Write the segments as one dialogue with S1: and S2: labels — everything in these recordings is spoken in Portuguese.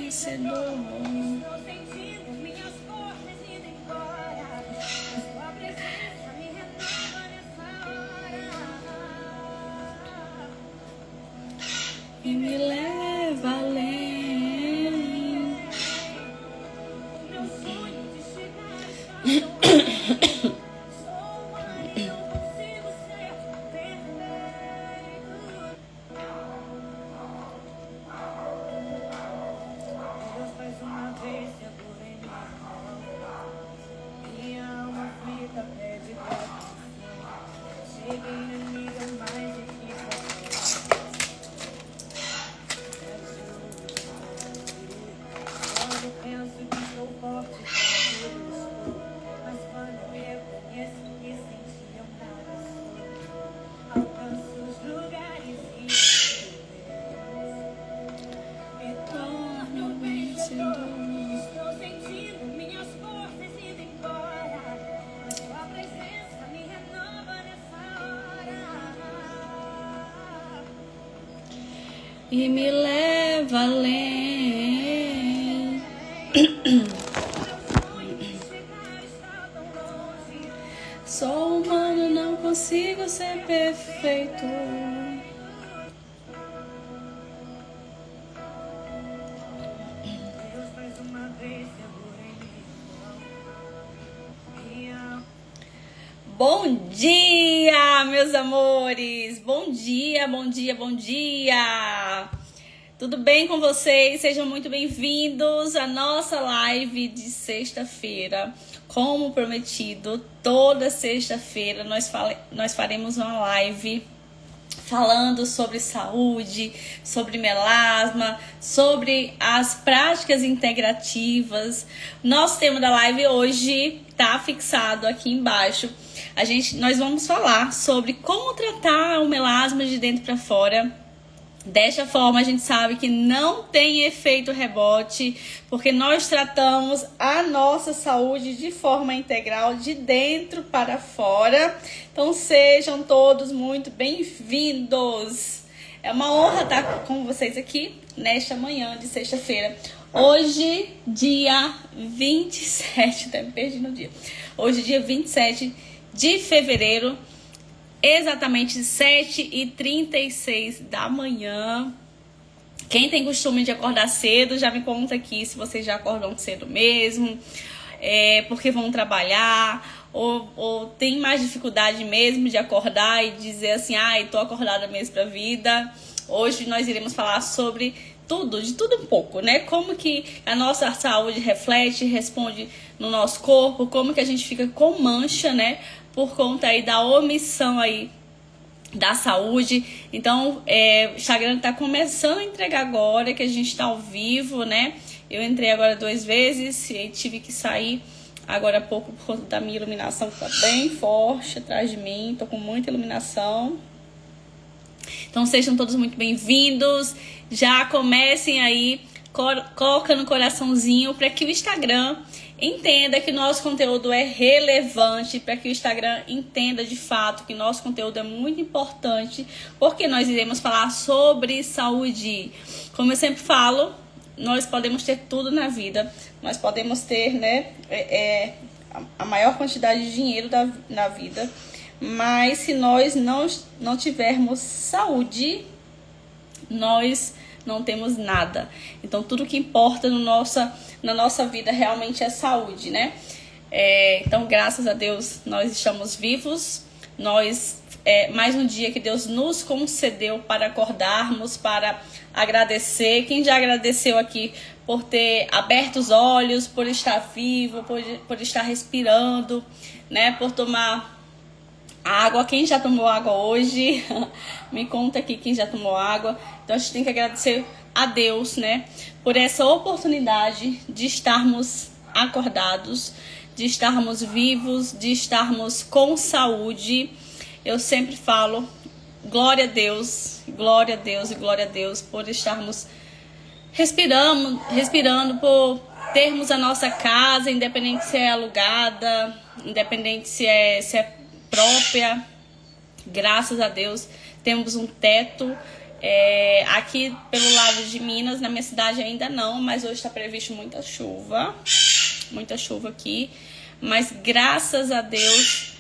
S1: vencedor. E me leva além. E me leva além. Sou humano, não consigo ser perfeito. Bom dia, meus amores! Bom dia, bom dia, bom dia! Tudo bem com vocês? Sejam muito bem-vindos à nossa live de sexta-feira. Como prometido, toda sexta-feira nós faremos uma live falando sobre saúde, sobre melasma, sobre as práticas integrativas. Nosso tema da live hoje está fixado aqui embaixo. Nós vamos falar sobre como tratar o melasma de dentro para fora. Desta forma, a gente sabe que não tem efeito rebote, porque nós tratamos a nossa saúde de forma integral, de dentro para fora. Então, sejam todos muito bem-vindos. É uma honra estar com vocês aqui nesta manhã de sexta-feira. Hoje, dia 27, até me perdi no dia. Hoje, dia 27 de fevereiro, exatamente 7h36 da manhã. Quem tem costume de acordar cedo, já me conta aqui se vocês já acordam cedo mesmo, porque vão trabalhar, ou tem mais dificuldade mesmo de acordar e dizer assim, tô acordada mesmo pra vida. Hoje nós iremos falar sobre tudo, de tudo um pouco, né? Como que a nossa saúde reflete, responde no nosso corpo, como que a gente fica com mancha, né? Por conta aí da omissão aí da saúde. Então, o Instagram tá começando a entregar agora, que a gente tá ao vivo, né? Eu entrei agora 2 vezes e tive que sair agora há pouco por conta da minha iluminação, que tá bem forte atrás de mim. Tô com muita iluminação. Então, sejam todos muito bem-vindos. Já comecem aí colocando coraçãozinho para que o Instagram entenda que nosso conteúdo é relevante, para que o Instagram entenda de fato que nosso conteúdo é muito importante, porque nós iremos falar sobre saúde. Como eu sempre falo, nós podemos ter tudo na vida, nós podemos ter, né, a maior quantidade de dinheiro na vida, mas se nós não tivermos saúde, nós não temos nada. Então, tudo que importa na nossa vida realmente é saúde, né? Então, graças a Deus, nós estamos vivos. Mais um dia que Deus nos concedeu para acordarmos, para agradecer. Quem já agradeceu aqui por ter aberto os olhos, por estar vivo, por estar respirando, né? Por tomar água. Quem já tomou água hoje? Me conta aqui quem já tomou água. Então a gente tem que agradecer a Deus, né, por essa oportunidade de estarmos acordados, de estarmos vivos, de estarmos com saúde. Eu sempre falo, glória a Deus e glória a Deus por estarmos respirando, por termos a nossa casa, independente se é alugada, independente se é própria. Graças a Deus temos um teto, Aqui pelo lado de Minas, na minha cidade ainda não, mas hoje está previsto muita chuva aqui. Mas graças a Deus,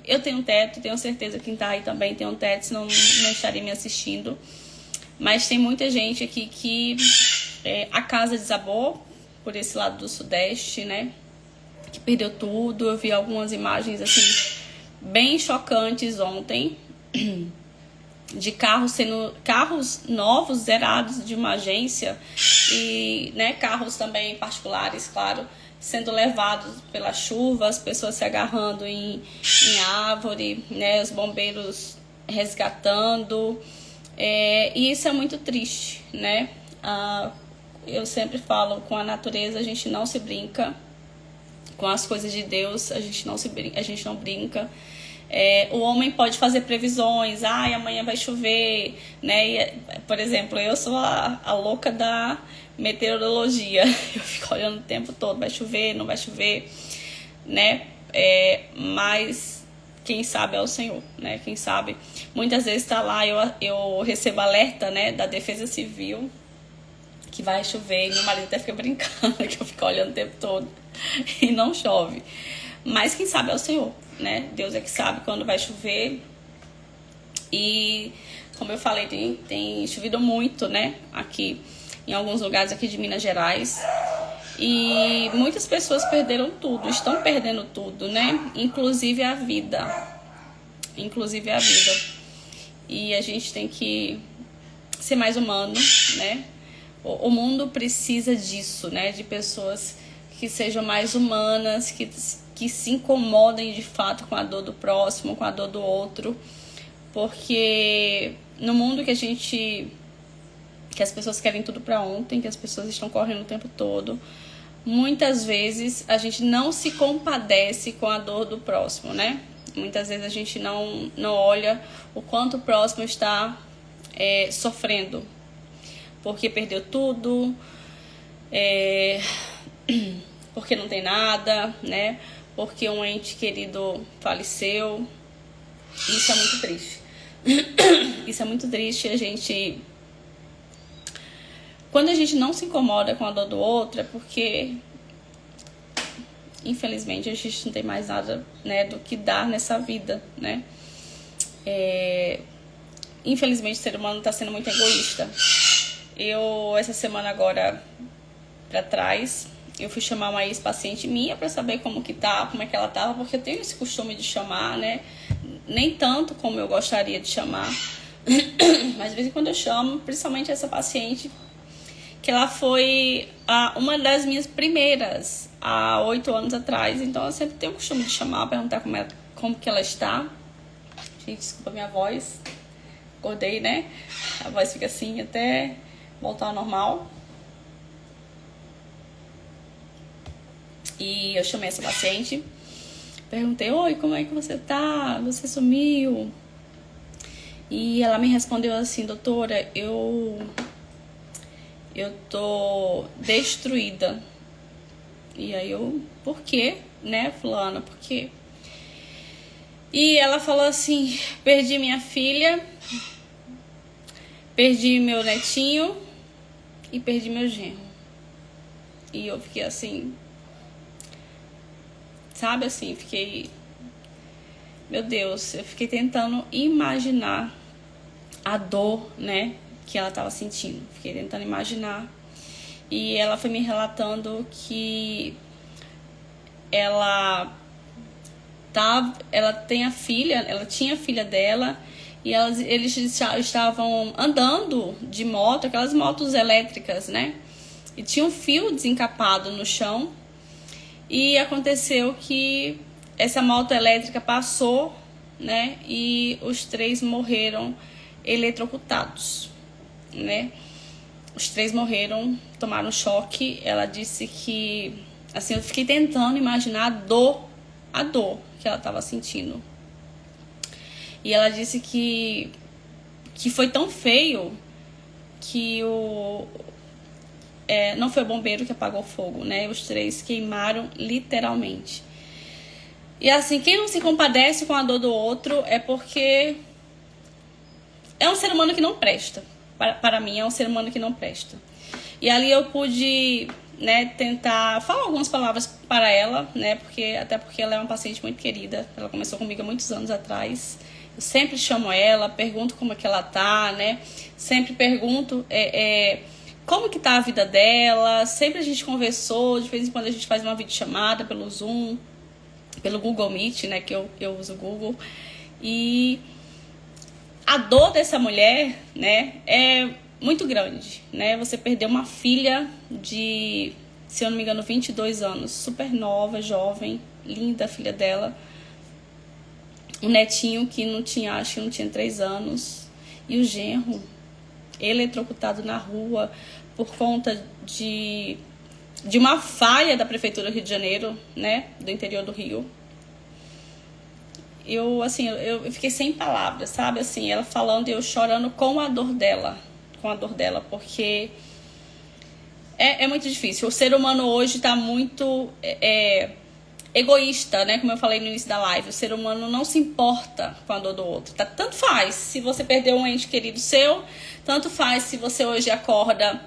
S1: eu tenho um teto, tenho certeza que quem tá aí também tem um teto, senão não estaria me assistindo. Mas tem muita gente aqui que a casa desabou por esse lado do Sudeste, né? Que perdeu tudo. Eu vi algumas imagens assim bem chocantes ontem de carros novos, zerados de uma agência e, né, carros também particulares, claro, sendo levados pela chuva, as pessoas se agarrando em árvore, né, os bombeiros resgatando, e isso é muito triste, né? Eu sempre falo, com a natureza a gente não se brinca, com as coisas de Deus a gente não brinca. O homem pode fazer previsões, amanhã vai chover, né? Por exemplo, eu sou a louca da meteorologia, eu fico olhando o tempo todo, vai chover, não vai chover, né? Mas quem sabe é o Senhor, né? Quem sabe, muitas vezes tá lá, eu recebo alerta, né, da Defesa Civil que vai chover, e meu marido até fica brincando que eu fico olhando o tempo todo e não chove. Mas quem sabe é o Senhor, né? Deus é que sabe quando vai chover. E como eu falei, tem chovido muito, né? Aqui em alguns lugares aqui de Minas Gerais. E muitas pessoas perderam tudo, estão perdendo tudo, né? Inclusive a vida. E a gente tem que ser mais humano, né? O mundo precisa disso, né? De pessoas que sejam mais humanas, que se incomodem de fato com a dor do próximo, com a dor do outro. Porque no mundo que as pessoas querem tudo pra ontem, que as pessoas estão correndo o tempo todo, muitas vezes a gente não se compadece com a dor do próximo, né? Muitas vezes a gente não olha o quanto o próximo está sofrendo, porque perdeu tudo, porque não tem nada, né? Porque um ente querido faleceu. Isso é muito triste. Isso é muito triste. Quando a gente não se incomoda com a dor do outro, é porque, infelizmente, a gente não tem mais nada, né, do que dar nessa vida, né? Infelizmente, o ser humano está sendo muito egoísta. Essa semana agora pra trás, eu fui chamar uma ex-paciente minha pra saber como é que ela tava, porque eu tenho esse costume de chamar, né? Nem tanto como eu gostaria de chamar, mas de vez em quando eu chamo, principalmente essa paciente, que ela foi uma das minhas primeiras, há 8 anos atrás. Então eu sempre tenho o costume de chamar, perguntar como que ela está. Gente, desculpa a minha voz, acordei, né? A voz fica assim até voltar ao normal. E eu chamei essa paciente, perguntei: oi, como é que você tá? Você sumiu? E ela me respondeu assim: doutora, eu tô destruída. E aí por quê, né, fulana? Por quê? E ela falou assim: perdi minha filha, perdi meu netinho e perdi meu genro. E eu fiquei assim, sabe, assim, meu Deus, eu fiquei tentando imaginar a dor, né, que ela tava sentindo. Fiquei tentando imaginar. E ela foi me relatando que ela tinha a filha dela, e eles estavam andando de moto, aquelas motos elétricas, né? E tinha um fio desencapado no chão. E aconteceu que essa moto elétrica passou, né? E os 3 morreram eletrocutados, né? Os 3 morreram, tomaram choque. Ela disse que, assim, eu fiquei tentando imaginar a dor que ela estava sentindo. E ela disse que foi tão feio que não foi o bombeiro que apagou o fogo, né? Os 3 queimaram literalmente. E assim, quem não se compadece com a dor do outro é porque é um ser humano que não presta. Para mim, é um ser humano que não presta. E ali eu pude, né, tentar falar algumas palavras para ela, né, até porque ela é uma paciente muito querida. Ela começou comigo há muitos anos atrás. Eu sempre chamo ela, pergunto como é que ela tá, né? Sempre pergunto como que tá a vida dela. Sempre a gente conversou, de vez em quando a gente faz uma videochamada pelo Zoom, pelo Google Meet, né, que eu uso o Google. E a dor dessa mulher, né, é muito grande, né? Você perdeu uma filha de, se eu não me engano, 22 anos, super nova, jovem, linda a filha dela. Um netinho que não tinha, acho que não tinha 3 anos. E o genro eletrocutado na rua por conta de uma falha da Prefeitura do Rio de Janeiro, né? Do interior do Rio. Eu fiquei sem palavras, sabe? Assim, ela falando e eu chorando com a dor dela. Porque é muito difícil. O ser humano hoje tá muito egoísta, né? Como eu falei no início da live. O ser humano não se importa com a dor do outro. Tá? Tanto faz se você perdeu um ente querido seu, tanto faz se você hoje acorda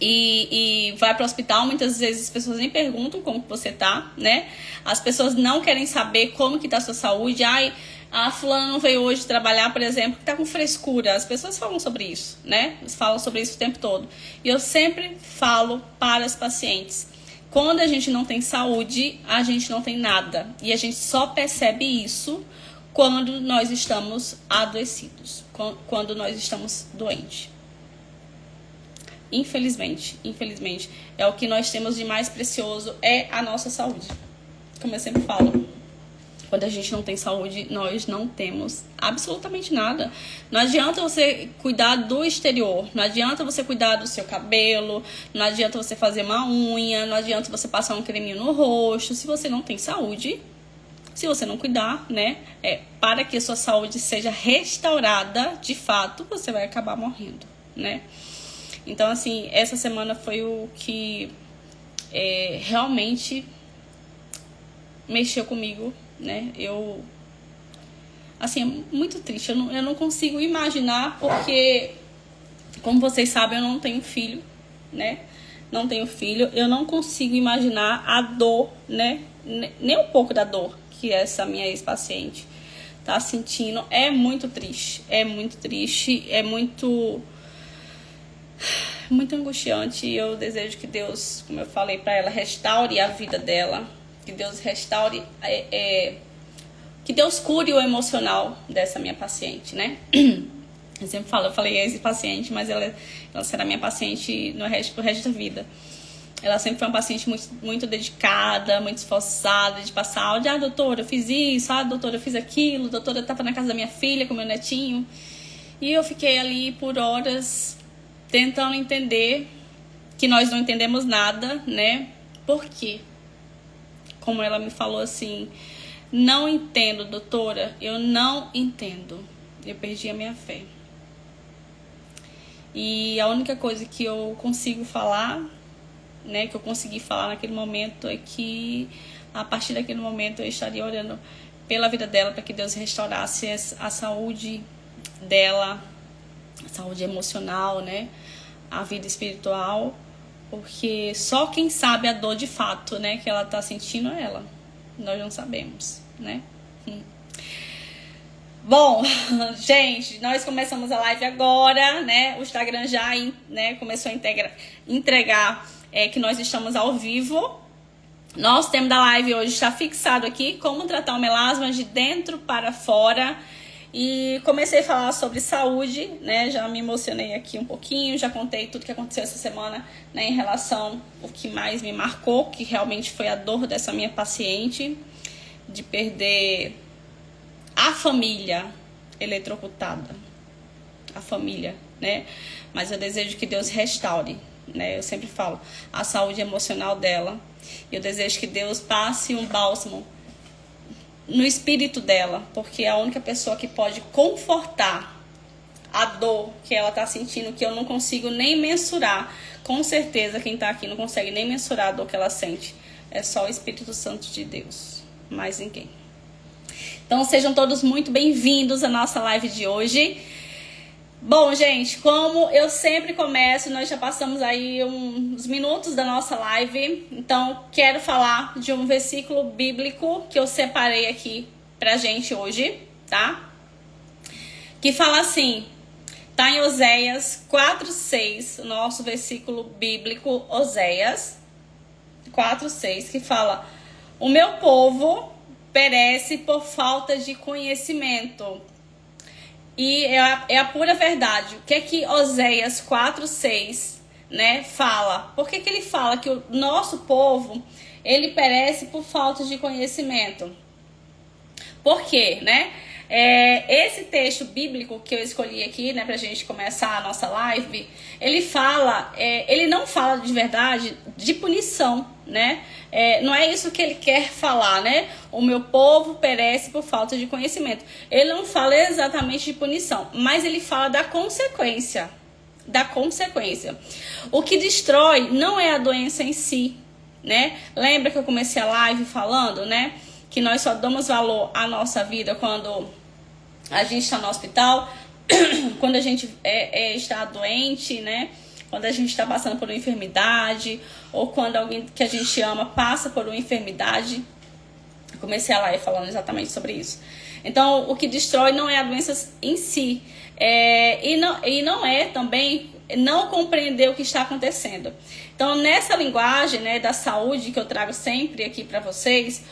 S1: e vai para o hospital. Muitas vezes as pessoas nem perguntam como que você tá, né? As pessoas não querem saber como que tá a sua saúde. Ai, a fulana não veio hoje trabalhar, por exemplo, que tá com frescura. As pessoas falam sobre isso, né? Eles falam sobre isso o tempo todo. E eu sempre falo para as pacientes: quando a gente não tem saúde, a gente não tem nada. E a gente só percebe isso quando nós estamos adoecidos, quando nós estamos doentes. Infelizmente, é o que nós temos de mais precioso, é a nossa saúde. Como eu sempre falo, quando a gente não tem saúde, nós não temos absolutamente nada. Não adianta você cuidar do exterior, não adianta você cuidar do seu cabelo, não adianta você fazer uma unha, não adianta você passar um creminho no rosto, se você não tem saúde. Se você não cuidar, né, para que a sua saúde seja restaurada, de fato, você vai acabar morrendo, né? Então, assim, essa semana foi o que realmente mexeu comigo, né? Assim, é muito triste. Eu não consigo imaginar, porque, como vocês sabem, eu não tenho filho, né? Não tenho filho. Eu não consigo imaginar a dor, né? Nem um pouco da dor que essa minha ex-paciente tá sentindo. É muito triste. É muito triste. É muito angustiante. E eu desejo que Deus, como eu falei pra ela, restaure a vida dela. Que Deus restaure, que Deus cure o emocional dessa minha paciente, né? Eu sempre falo, eu falei ex-paciente, mas ela será minha paciente pro resto da vida. Ela sempre foi uma paciente muito, muito dedicada, muito esforçada, de passar áudio: doutora, eu fiz isso, doutora, eu fiz aquilo, doutora, eu tava na casa da minha filha com meu netinho. E eu fiquei ali por horas tentando entender, que nós não entendemos nada, né? Por quê? Como ela me falou assim: não entendo, doutora, eu não entendo. Eu perdi a minha fé. E a única coisa que eu consigo falar, né, que eu consegui falar naquele momento, é que a partir daquele momento eu estaria orando pela vida dela, para que Deus restaurasse a saúde dela, a saúde emocional, né, a vida espiritual. Porque só quem sabe a dor de fato, né, que ela tá sentindo é ela. Nós não sabemos, né? Bom, gente, nós começamos a live agora, né? O Instagram já, né, começou a entregar que nós estamos ao vivo. Nosso tema da live hoje está fixado aqui: como tratar o melasma de dentro para fora. E comecei a falar sobre saúde, né? Já me emocionei aqui um pouquinho, já contei tudo que aconteceu essa semana, né, em relação ao que mais me marcou, que realmente foi a dor dessa minha paciente, de perder a família eletrocutada. A família, né? Mas eu desejo que Deus restaure, né? Eu sempre falo, a saúde emocional dela. Eu desejo que Deus passe um bálsamo no espírito dela, porque é a única pessoa que pode confortar a dor que ela tá sentindo, que eu não consigo nem mensurar. Com certeza quem tá aqui não consegue nem mensurar a dor que ela sente. É só o Espírito Santo de Deus, mais ninguém. Então sejam todos muito bem-vindos à nossa live de hoje. Bom, gente, como eu sempre começo, nós já passamos aí uns minutos da nossa live, então quero falar de um versículo bíblico que eu separei aqui pra gente hoje, tá? Que fala assim, tá em Oséias 4:6, o nosso versículo bíblico, Oséias 4:6, que fala: o meu povo perece por falta de conhecimento. E é a pura verdade. O que é que Oséias 4:6, né, fala? Por que ele fala que o nosso povo, ele perece por falta de conhecimento? Por quê, né? Esse texto bíblico que eu escolhi aqui, né, pra gente começar a nossa live, ele não fala de verdade de punição, né? Não é isso que ele quer falar, né? O meu povo perece por falta de conhecimento. Ele não fala exatamente de punição, mas ele fala da consequência. Da consequência. O que destrói não é a doença em si, né? Lembra que eu comecei a live falando, né? Que nós só damos valor à nossa vida quando a gente está no hospital, quando a gente está doente, né? Quando a gente está passando por uma enfermidade, ou quando alguém que a gente ama passa por uma enfermidade. Eu comecei a live falando exatamente sobre isso. Então, o que destrói não é a doença em si, e não é também não compreender o que está acontecendo. Então, nessa linguagem, né, da saúde que eu trago sempre aqui para vocês,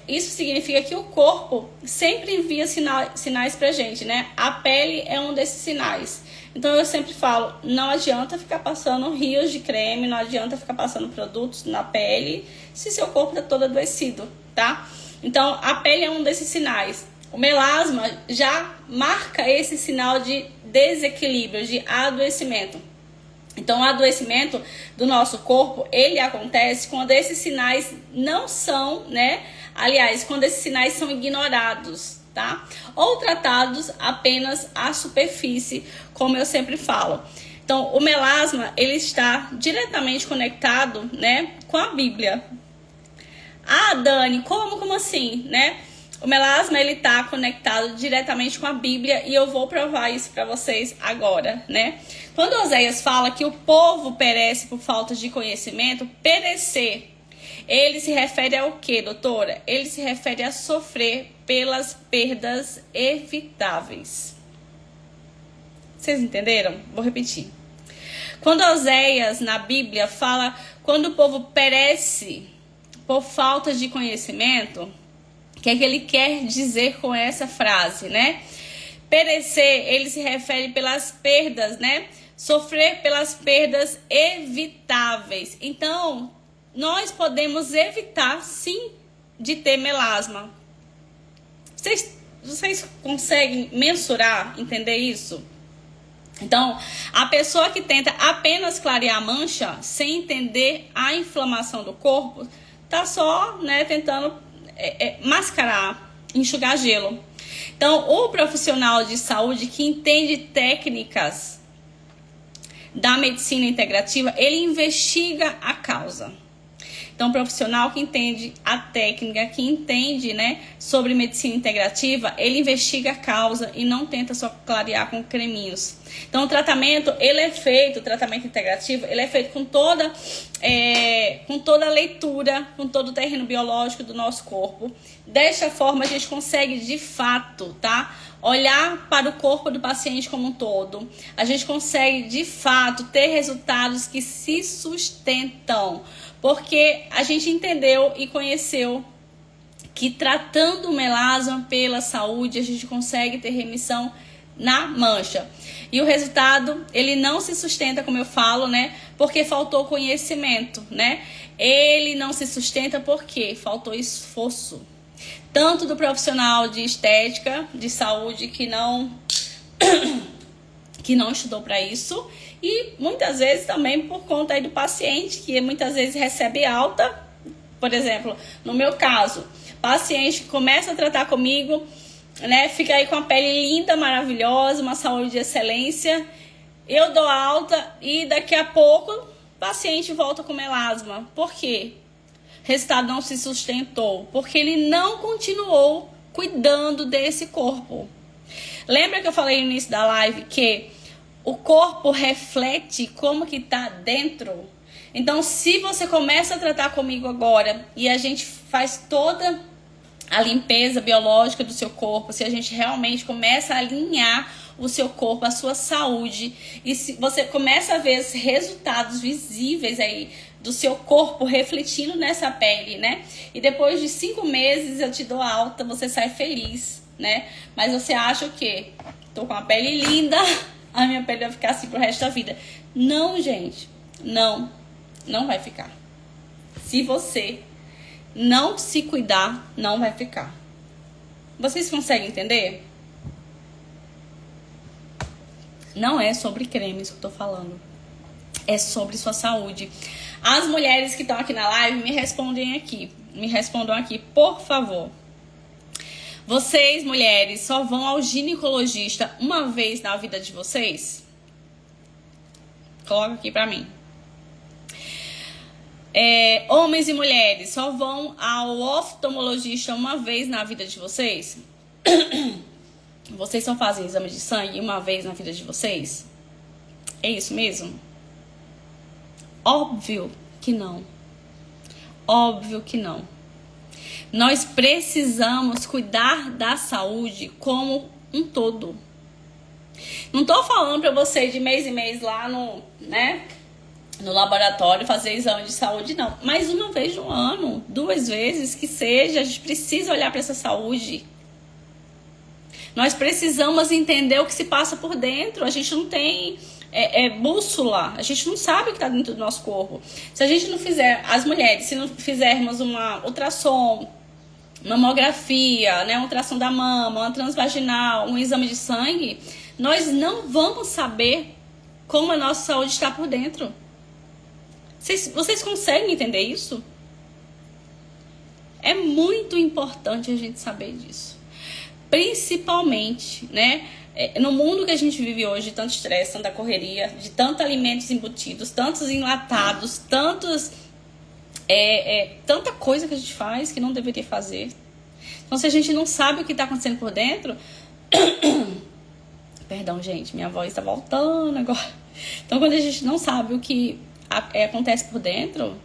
S1: isso significa que o corpo sempre envia sinais pra gente, né? A pele é um desses sinais. Então eu sempre falo, não adianta ficar passando rios de creme, não adianta ficar passando produtos na pele se seu corpo tá todo adoecido, tá? Então a pele é um desses sinais. O melasma já marca esse sinal de desequilíbrio, de adoecimento. Então, o adoecimento do nosso corpo, ele acontece quando esses sinais não são, né? Aliás, quando esses sinais são ignorados, tá? Ou tratados apenas à superfície, como eu sempre falo. Então, o melasma, ele está diretamente conectado, né, com a Bíblia. Ah, Dani, como assim, né? O melasma, ele tá conectado diretamente com a Bíblia e eu vou provar isso para vocês agora, né? Quando Oséias fala que o povo perece por falta de conhecimento, perecer, ele se refere ao quê, doutora? Ele se refere a sofrer pelas perdas evitáveis. Vocês entenderam? Vou repetir. Quando Oséias, na Bíblia, fala quando o povo perece por falta de conhecimento, o que é que ele quer dizer com essa frase, né? Perecer, ele se refere pelas perdas, né? Sofrer pelas perdas evitáveis. Então, nós podemos evitar, sim, de ter melasma. Vocês conseguem mensurar, entender isso? Então, a pessoa que tenta apenas clarear a mancha, sem entender a inflamação do corpo, tá só, né, tentando mascarar, enxugar gelo. Então, o profissional de saúde que entende técnicas da medicina integrativa, ele investiga a causa. Então, o profissional que entende a técnica, que entende, né, sobre medicina integrativa, ele investiga a causa e não tenta só clarear com creminhos. Então, o tratamento integrativo, ele é feito com toda a leitura, com todo o terreno biológico do nosso corpo. Desta forma, a gente consegue, de fato, tá, olhar para o corpo do paciente como um todo. A gente consegue, de fato, ter resultados que se sustentam. Porque a gente entendeu e conheceu que tratando o melasma pela saúde, a gente consegue ter remissão na mancha. E o resultado, ele não se sustenta, como eu falo, né? Porque faltou conhecimento, né? Ele não se sustenta porque faltou esforço. Tanto do profissional de estética, de saúde, que não estudou para isso, e muitas vezes também por conta aí do paciente, que muitas vezes recebe alta. Por exemplo, no meu caso, paciente começa a tratar comigo, né, fica aí com a pele linda, maravilhosa, uma saúde de excelência, eu dou alta e daqui a pouco o paciente volta com melasma. Por quê? O resultado não se sustentou, porque ele não continuou cuidando desse corpo. Lembra que eu falei no início da live que o corpo reflete como que tá dentro? Então, se você começa a tratar comigo agora e a gente faz toda a limpeza biológica do seu corpo, se a gente realmente começa a alinhar o seu corpo, a sua saúde, e se você começa a ver os resultados visíveis aí do seu corpo refletindo nessa pele, né? E depois de 5 meses eu te dou alta, você sai feliz, né? Mas você acha o quê? Tô com a pele linda, a minha pele vai ficar assim pro resto da vida. Não, gente, não vai ficar. Se você não se cuidar, não vai ficar. Vocês conseguem entender? Não é sobre cremes que eu tô falando. É sobre sua saúde. As mulheres que estão aqui na live, me respondam aqui, por favor. Vocês, mulheres, só vão ao ginecologista uma vez na vida de vocês? Coloca aqui pra mim. Homens e mulheres só vão ao oftalmologista uma vez na vida de vocês? Vocês só fazem exame de sangue uma vez na vida de vocês? É isso mesmo? Óbvio que não. Óbvio que não. Nós precisamos cuidar da saúde como um todo. Não tô falando pra você de mês em mês lá no laboratório fazer exame de saúde, não. Mas uma vez no ano, 2 vezes que seja, a gente precisa olhar para essa saúde. Nós precisamos entender o que se passa por dentro. A gente não tem bússola. A gente não sabe o que está dentro do nosso corpo. Se a gente não fizer, as mulheres, se não fizermos uma ultrassom, mamografia, né, uma ultrassom da mama, uma transvaginal, um exame de sangue, nós não vamos saber como a nossa saúde está por dentro. Vocês conseguem entender isso? É muito importante a gente saber disso. Principalmente, né? No mundo que a gente vive hoje, de tanto estresse, tanta correria, de tantos alimentos embutidos, tantos enlatados, tanta coisa que a gente faz que não deveria fazer. Então, se a gente não sabe o que está acontecendo por dentro... Perdão, gente, minha voz está voltando agora. Então, quando a gente não sabe o que acontece por dentro,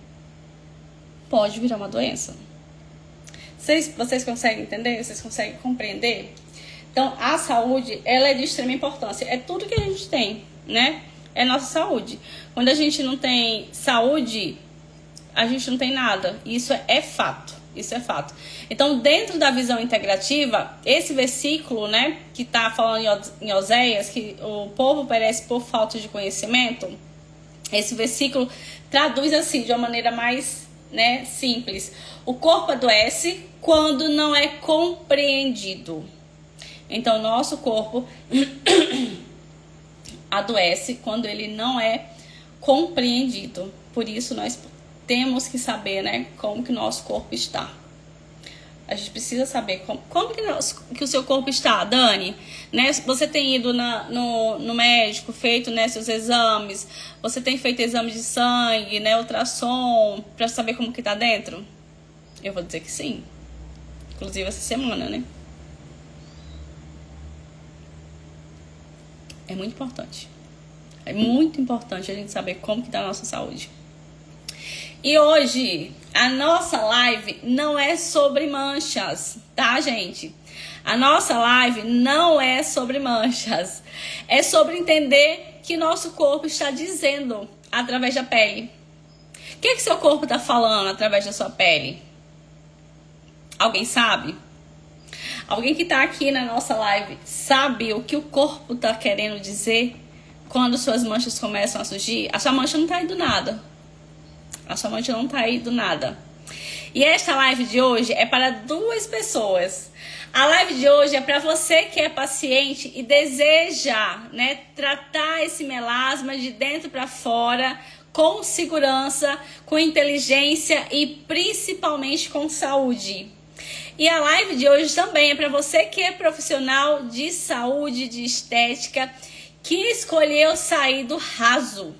S1: pode virar uma doença. Vocês conseguem entender? Vocês conseguem compreender? Então, a saúde, ela é de extrema importância. É tudo que a gente tem, né? É nossa saúde. Quando a gente não tem saúde, a gente não tem nada. Isso é fato. Isso é fato. Então, dentro da visão integrativa, esse versículo, né, que está falando em Oséias, que o povo perece por falta de conhecimento, esse versículo traduz assim, de uma maneira mais, né, simples. O corpo adoece quando não é compreendido. Então, nosso corpo adoece quando ele não é compreendido. Por isso, nós temos que saber, né, como que o nosso corpo está. A gente precisa saber como que o seu corpo está, Dani. Né? Você tem ido no médico, feito, né, seus exames. Você tem feito exame de sangue, né, ultrassom, para saber como que tá dentro? Eu vou dizer que sim. Inclusive essa semana, né? É muito importante. É muito importante a gente saber como que tá a nossa saúde. E hoje, a nossa live não é sobre manchas, tá, gente? A nossa live não é sobre manchas. É sobre entender que nosso corpo está dizendo através da pele. O que seu corpo está falando através da sua pele? Alguém sabe? Alguém que está aqui na nossa live sabe o que o corpo está querendo dizer quando suas manchas começam a surgir? A sua mancha não está aí do nada. A sua mancha não tá aí do nada. E esta live de hoje é para 2 pessoas. A live de hoje é para você que é paciente e deseja, né, tratar esse melasma de dentro para fora, com segurança, com inteligência e principalmente com saúde. E a live de hoje também é para você que é profissional de saúde, de estética, que escolheu sair do raso.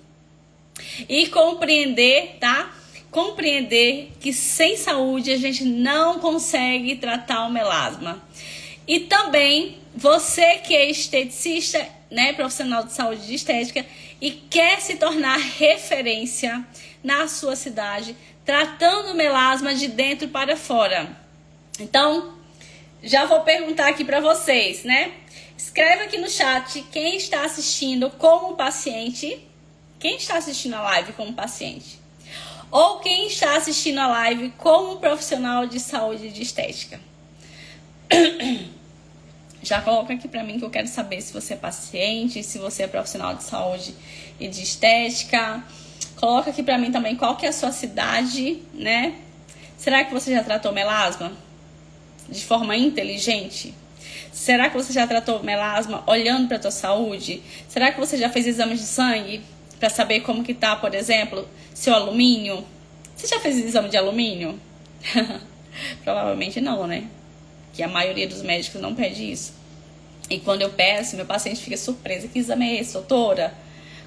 S1: E compreender, tá? Compreender que sem saúde a gente não consegue tratar o melasma. E também Você que é esteticista, né, profissional de saúde e de estética e quer se tornar referência na sua cidade, tratando o melasma de dentro para fora. Então, já vou perguntar aqui para vocês, né? Escreve aqui no chat quem está assistindo como paciente, quem está assistindo a live como paciente, ou quem está assistindo a live como profissional de saúde e de estética. Já coloca aqui pra mim que eu quero saber se você é paciente, se você é profissional de saúde e de estética. Coloca aqui pra mim também qual que é a sua cidade, né? Será que você já tratou melasma de forma inteligente? Será que você já tratou melasma olhando pra tua saúde? Será que você já fez exames de sangue pra saber como que tá, por exemplo, seu alumínio? Você já fez exame de alumínio? Provavelmente não, né? Que a maioria dos médicos não pede isso. E quando eu peço, meu paciente fica surpreso. Que exame é esse, doutora?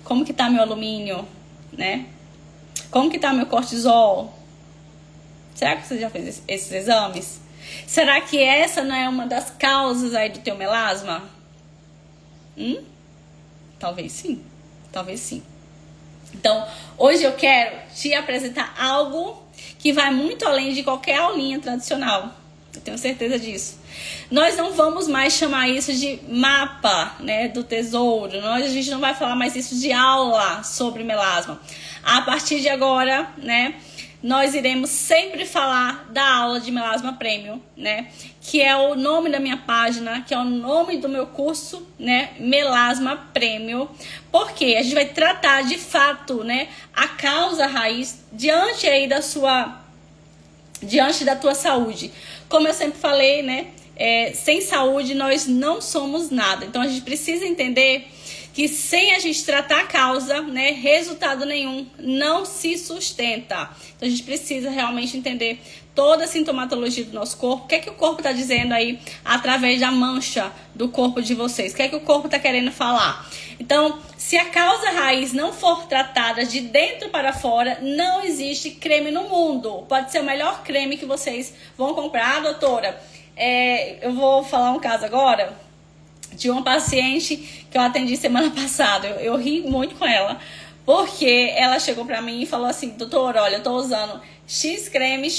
S1: Como que tá meu alumínio, né? Como que tá meu cortisol? Será que você já fez esses exames? Será que essa não é uma das causas aí do teu melasma? Talvez sim. Talvez sim. Então, hoje eu quero te apresentar algo que vai muito além de qualquer aulinha tradicional. Eu tenho certeza disso. Nós não vamos mais chamar isso de mapa, né, do tesouro. A gente não vai falar mais isso de aula sobre melasma. A partir de agora, né, nós iremos sempre falar da aula de melasma premium, né, que é o nome da minha página, que é o nome do meu curso, né, melasma premium. Porque a gente vai tratar de fato, né, a causa raiz diante aí da tua saúde. Como eu sempre falei, né? Sem saúde nós não somos nada. Então a gente precisa entender que sem a gente tratar a causa, né, resultado nenhum não se sustenta. Então a gente precisa realmente entender toda a sintomatologia do nosso corpo. O que é que o corpo está dizendo aí através da mancha do corpo de vocês? O que é que o corpo está querendo falar? Então, se a causa raiz não for tratada de dentro para fora, não existe creme no mundo. Pode ser o melhor creme que vocês vão comprar. Doutora, eu vou falar um caso agora de uma paciente que eu atendi semana passada. Eu ri muito com ela, porque ela chegou pra mim e falou assim: doutora, olha, eu tô usando X creme,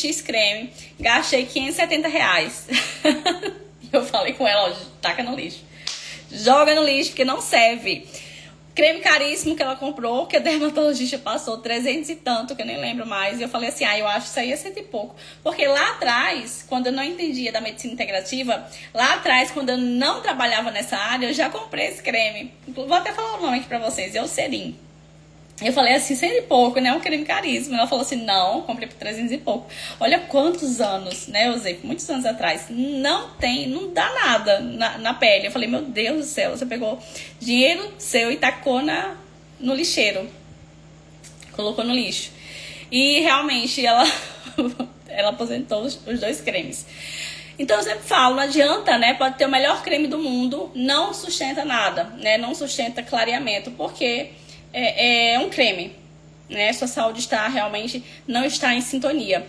S1: gastei R$570. Eu falei com ela: ó, taca no lixo. Joga no lixo, porque não serve. Creme caríssimo que ela comprou, que a dermatologista passou 300 e tanto, que eu nem lembro mais. E eu falei assim, eu acho que isso aí é 100 e pouco. Porque lá atrás, quando eu não entendia da medicina integrativa, lá atrás, quando eu não trabalhava nessa área, eu já comprei esse creme. Vou até falar o nome aqui pra vocês, é o Serim. Eu falei assim, 100 e pouco, né? Um creme caríssimo. Ela falou assim, não, comprei por 300 e pouco. Olha quantos anos, né? Eu usei muitos anos atrás. Não dá nada na pele. Eu falei, meu Deus do céu, você pegou dinheiro seu e tacou no lixeiro. Colocou no lixo. E realmente ela aposentou os dois cremes. Então eu sempre falo, não adianta, né? Pode ter o melhor creme do mundo, não sustenta nada, né? Não sustenta clareamento, porque é um creme, né? Sua saúde não está em sintonia.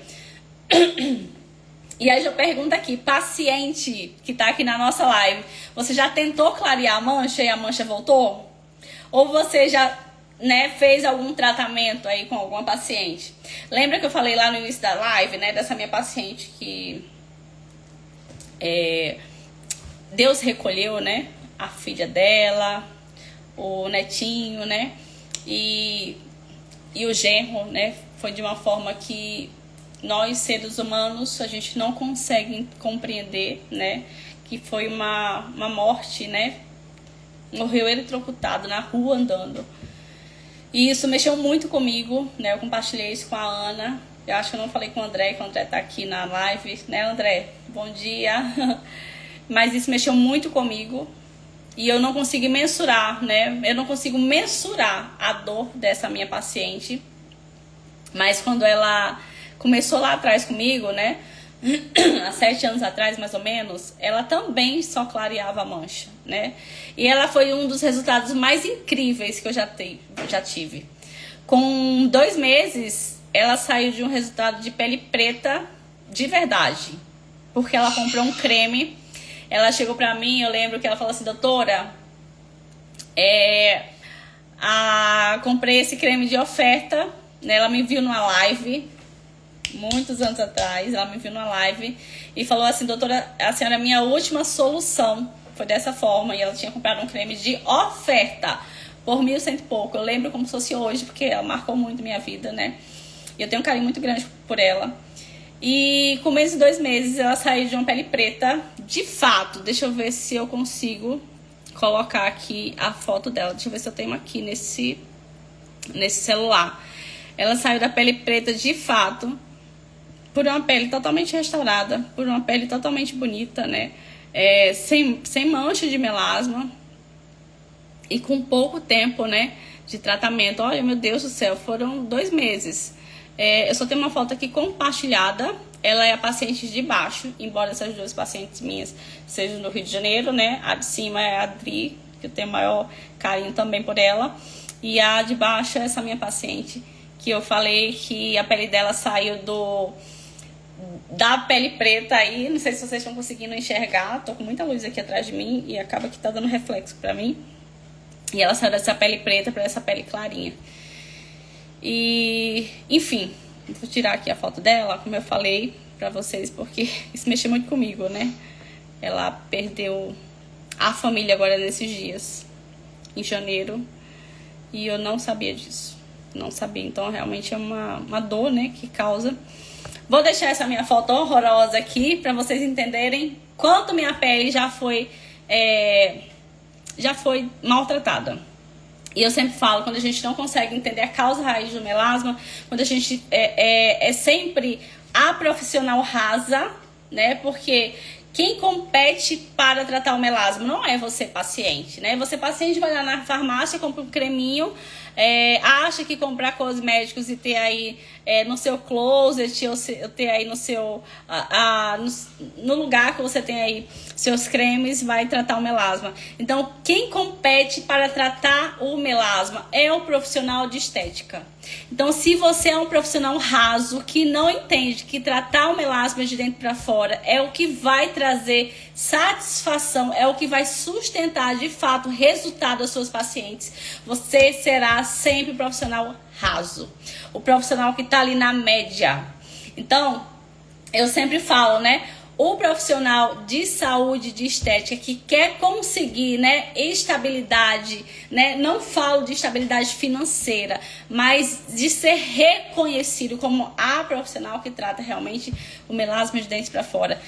S1: E aí eu pergunto aqui, paciente que tá aqui na nossa live, você já tentou clarear a mancha e a mancha voltou? Ou você já, né, fez algum tratamento aí com alguma paciente? Lembra que eu falei lá no início da live, né, dessa minha paciente que Deus recolheu, né, a filha dela, o netinho, né? E o genro, né? Foi de uma forma que nós, seres humanos, a gente não consegue compreender, né? Que foi uma morte, né? Morreu eletrocutado na rua andando. E isso mexeu muito comigo, né? Eu compartilhei isso com a Ana. Eu acho que eu não falei com o André, que o André tá aqui na live, né, André? Bom dia. Mas isso mexeu muito comigo. E eu não consigo mensurar, né? Eu não consigo mensurar a dor dessa minha paciente. Mas quando ela começou lá atrás comigo, né? Há 7 anos atrás, mais ou menos, ela também só clareava a mancha, né? E ela foi um dos resultados mais incríveis que eu já tive. Com 2 meses, ela saiu de um resultado de pele preta de verdade. Porque ela comprou um creme. ela chegou pra mim, eu lembro que ela falou assim, doutora, comprei esse creme de oferta, né? Ela me viu numa live, muitos anos atrás, ela me viu numa live e falou assim, doutora, a senhora é a minha última solução. Foi dessa forma, e ela tinha comprado um creme de oferta por 1.100 e pouco. Eu lembro como se fosse hoje, porque ela marcou muito minha vida, né? E eu tenho um carinho muito grande por ela. E com menos de 2 meses, ela saiu de uma pele preta, de fato. Deixa eu ver se eu consigo colocar aqui a foto dela. Deixa eu ver se eu tenho aqui nesse celular. Ela saiu da pele preta, de fato, por uma pele totalmente restaurada, por uma pele totalmente bonita, né? Sem mancha de melasma e com pouco tempo, né, de tratamento. Olha, meu Deus do céu, foram 2 meses. Eu só tenho uma foto aqui compartilhada. Ela é a paciente de baixo, embora essas 2 pacientes minhas sejam do Rio de Janeiro, né? A de cima é a Adri, que eu tenho maior carinho também por ela. E a de baixo é essa minha paciente, que eu falei que a pele dela saiu da pele preta aí. Não sei se vocês estão conseguindo enxergar. Tô com muita luz aqui atrás de mim e acaba que tá dando reflexo pra mim. E ela saiu dessa pele preta pra essa pele clarinha. E, enfim, vou tirar aqui a foto dela, como eu falei pra vocês, porque isso mexeu muito comigo, né? Ela perdeu a família agora nesses dias, em janeiro, e eu não sabia disso. Não sabia, então realmente é uma dor, né, que causa. Vou deixar essa minha foto horrorosa aqui pra vocês entenderem quanto minha pele já foi maltratada. E eu sempre falo, quando a gente não consegue entender a causa raiz do melasma, quando a gente é sempre a profissional rasa, né? Porque quem compete para tratar o melasma não é você, paciente, né? Você, paciente, vai lá na farmácia, compra um creminho, acha que comprar cosméticos e ter aí no seu closet, ou ter aí no seu no lugar que você tem aí seus cremes, vai tratar o melasma. Então, quem compete para tratar o melasma é o profissional de estética. Então, se você é um profissional raso que não entende que tratar o melasma de dentro para fora é o que vai trazer satisfação, é o que vai sustentar de fato o resultado das suas pacientes, você será sempre um profissional raso, o profissional que está ali na média. Então, eu sempre falo, né? O profissional de saúde, de estética, que quer conseguir, né, estabilidade, né, não falo de estabilidade financeira, mas de ser reconhecido como a profissional que trata realmente o melasma de dentes para fora.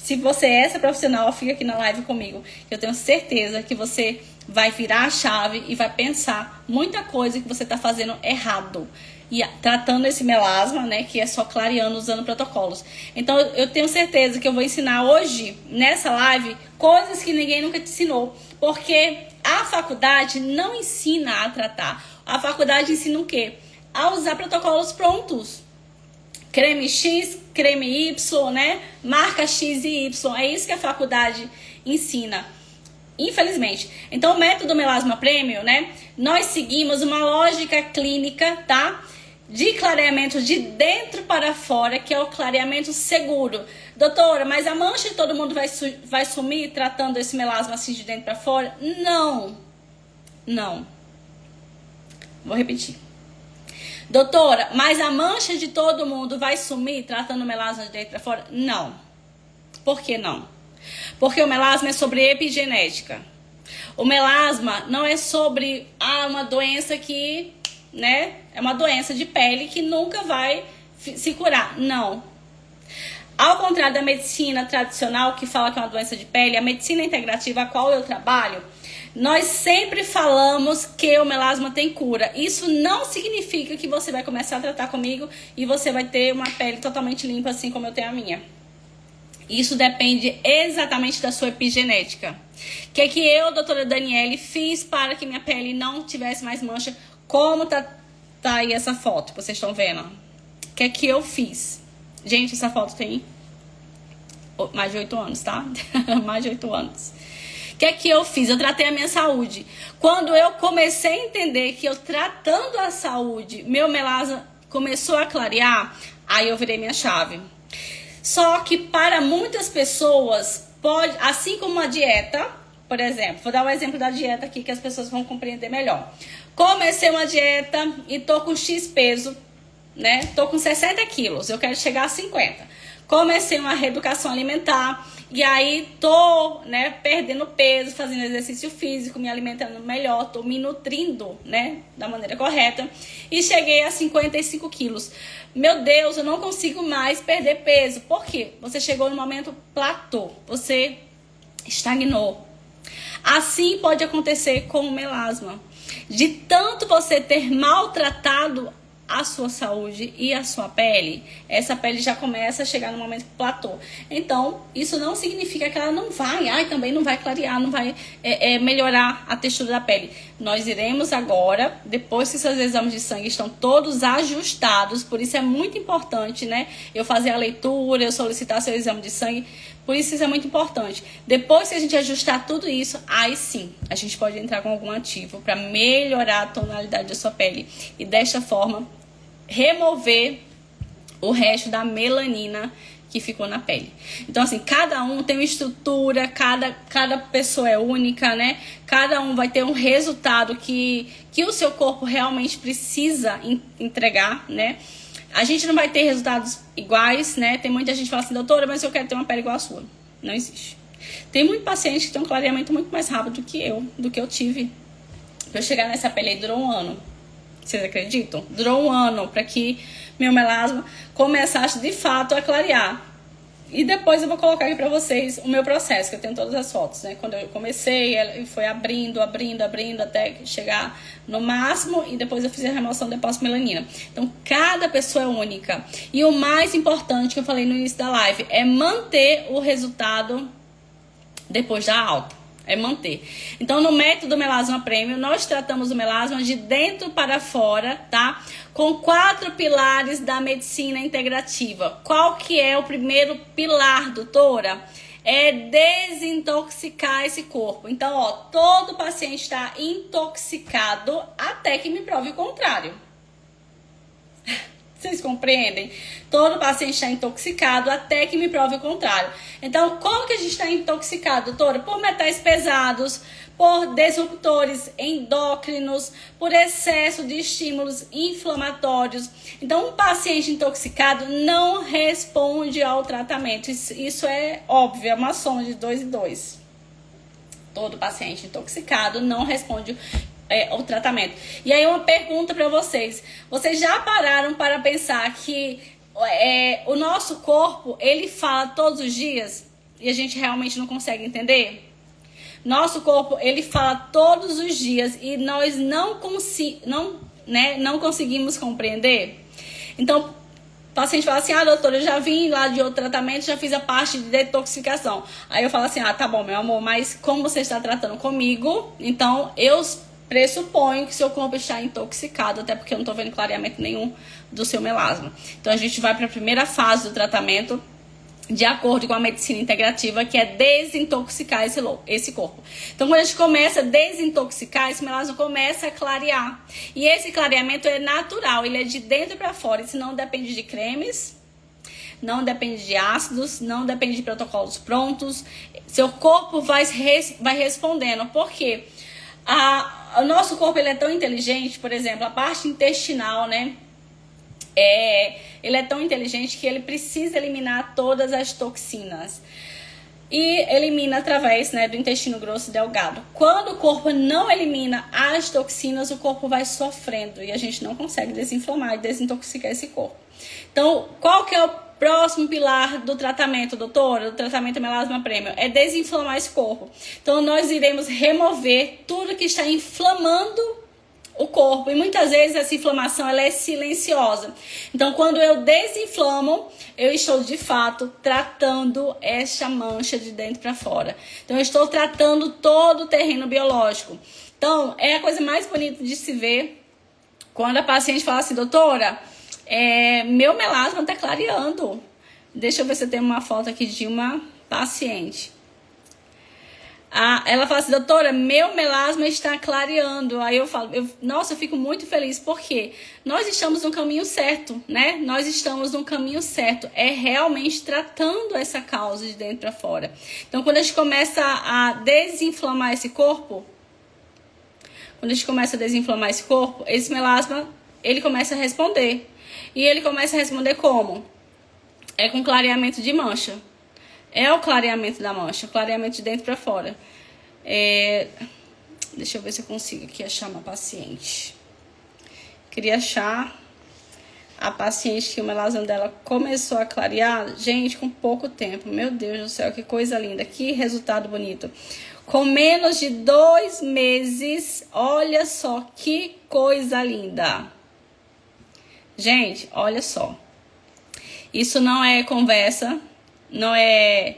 S1: Se você é essa profissional, fica aqui na live comigo. Eu tenho certeza que você vai virar a chave e vai pensar muita coisa que você está fazendo errado. E tratando esse melasma, né, que é só clareando, usando protocolos. Então, eu tenho certeza que eu vou ensinar hoje, nessa live, coisas que ninguém nunca te ensinou. Porque a faculdade não ensina a tratar. A faculdade ensina o quê? A usar protocolos prontos. Creme X, creme Y, né? Marca X e Y. É isso que a faculdade ensina. Infelizmente. Então, o método Melasma Premium, né? Nós seguimos uma lógica clínica, tá? De clareamento de dentro para fora, que é o clareamento seguro. Doutora, mas a mancha de todo mundo vai sumir tratando esse melasma assim de dentro para fora? Não. Não. Vou repetir. Doutora, mas a mancha de todo mundo vai sumir tratando o melasma de dentro para fora? Não. Por que não? Porque o melasma é sobre epigenética. O melasma não é sobre uma doença que, né, é uma doença de pele que nunca vai se curar. Não. Ao contrário da medicina tradicional, que fala que é uma doença de pele, a medicina integrativa a qual eu trabalho, nós sempre falamos que o melasma tem cura. Isso não significa que você vai começar a tratar comigo e você vai ter uma pele totalmente limpa, assim como eu tenho a minha. Isso depende exatamente da sua epigenética. O que é que eu, doutora Daniele, fiz para que minha pele não tivesse mais mancha? Como tá aí essa foto que vocês estão vendo? O que é que eu fiz? Gente, essa foto tem mais de 8 anos, tá? Mais de 8 anos. O que é que eu fiz? Eu tratei a minha saúde. Quando eu comecei a entender que eu tratando a saúde, meu melasma começou a clarear, aí eu virei minha chave. Só que para muitas pessoas, pode, assim como uma dieta, por exemplo, vou dar um exemplo da dieta aqui que as pessoas vão compreender melhor. Comecei uma dieta e tô com X peso, né? Tô com 60 quilos, eu quero chegar a 50. Comecei uma reeducação alimentar e aí tô, né, perdendo peso, fazendo exercício físico, me alimentando melhor, tô me nutrindo, né, da maneira correta e cheguei a 55 quilos. Meu Deus, eu não consigo mais perder peso. Por quê? Você chegou no momento platô, você estagnou. Assim pode acontecer com o melasma. De tanto você ter maltratado a sua saúde e a sua pele, essa pele já começa a chegar no momento platô. Então, isso não significa que ela não vai, também não vai clarear, não vai melhorar a textura da pele. Nós iremos agora, depois que seus exames de sangue estão todos ajustados, por isso é muito importante, né? Eu fazer a leitura, eu solicitar seu exame de sangue, por isso é muito importante. Depois que a gente ajustar tudo isso, aí sim, a gente pode entrar com algum ativo para melhorar a tonalidade da sua pele. E desta forma, remover o resto da melanina que ficou na pele. Então, assim, cada um tem uma estrutura, cada pessoa é única, né? Cada um vai ter um resultado que o seu corpo realmente precisa entregar, né? A gente não vai ter resultados iguais, né? Tem muita gente que fala assim, doutora, mas eu quero ter uma pele igual a sua. Não existe. Tem muito paciente que tem um clareamento muito mais rápido do que eu tive. Pra eu chegar nessa pele aí durou um ano. Vocês acreditam? Durou um ano para que meu melasma começasse de fato a clarear. E depois eu vou colocar aqui pra vocês o meu processo, que eu tenho todas as fotos, né? Quando eu comecei, ele foi abrindo, até chegar no máximo. E depois eu fiz a remoção do depósito de melanina. Então, cada pessoa é única. E o mais importante que eu falei no início da live é manter o resultado depois da alta. É manter. Então, no método Melasma Premium, nós tratamos o melasma de dentro para fora, tá? Com 4 pilares da medicina integrativa. Qual que é o primeiro pilar, doutora? É desintoxicar esse corpo. Então, ó, todo paciente está intoxicado até que me prove o contrário. Vocês compreendem? Todo paciente está intoxicado até que me prove o contrário. Então, como que a gente está intoxicado, doutora? Por metais pesados, por disruptores endócrinos, por excesso de estímulos inflamatórios. Então, um paciente intoxicado não responde ao tratamento. Isso é óbvio, é uma soma de 2 e 2. Todo paciente intoxicado não responde o tratamento. E aí uma pergunta para vocês. Vocês já pararam para pensar que o nosso corpo, ele fala todos os dias e a gente realmente não consegue entender? Nosso corpo, ele fala todos os dias e nós não conseguimos compreender. Então, o paciente fala assim, doutora, eu já vim lá de outro tratamento, já fiz a parte de detoxificação. Aí eu falo assim, tá bom, meu amor, mas como você está tratando comigo, então eu pressuponho que seu corpo está intoxicado, até porque eu não estou vendo clareamento nenhum do seu melasma. Então, a gente vai para a primeira fase do tratamento, de acordo com a medicina integrativa, que é desintoxicar esse corpo. Então, quando a gente começa a desintoxicar, esse melasma começa a clarear. E esse clareamento é natural, ele é de dentro para fora. Isso não depende de cremes, não depende de ácidos, não depende de protocolos prontos. Seu corpo vai respondendo. Por quê? O nosso corpo, ele é tão inteligente, por exemplo, a parte intestinal, né? Ele é tão inteligente que ele precisa eliminar todas as toxinas. E elimina através, né, do intestino grosso e delgado. Quando o corpo não elimina as toxinas, o corpo vai sofrendo e a gente não consegue desinflamar e desintoxicar esse corpo. Então, qual que é o próximo pilar do tratamento, doutora? Do tratamento Melasma Premium? É desinflamar esse corpo. Então, nós iremos remover tudo que está inflamando o corpo. E muitas vezes essa inflamação, ela é silenciosa. Então, quando eu desinflamo, eu estou, de fato, tratando essa mancha de dentro para fora. Então, eu estou tratando todo o terreno biológico. Então, é a coisa mais bonita de se ver quando a paciente fala assim, doutora, meu melasma está clareando. Deixa eu ver se eu tenho uma foto aqui de uma paciente. Ela fala assim, doutora, meu melasma está clareando. Aí eu falo, nossa, eu fico muito feliz, porque nós estamos no caminho certo, né? Nós estamos no caminho certo. É realmente tratando essa causa de dentro para fora. Então, quando a gente começa a desinflamar esse corpo, esse melasma, ele começa a responder. E ele começa a responder como? É com clareamento de mancha. É o clareamento da mancha, o clareamento de dentro para fora. Deixa eu ver se eu consigo aqui achar uma paciente. Queria achar a paciente que o melasma dela começou a clarear. Gente, com pouco tempo. Meu Deus do céu, que coisa linda. Que resultado bonito. Com menos de 2 meses. Olha só que coisa linda. Gente, olha só. Isso não é conversa. Não é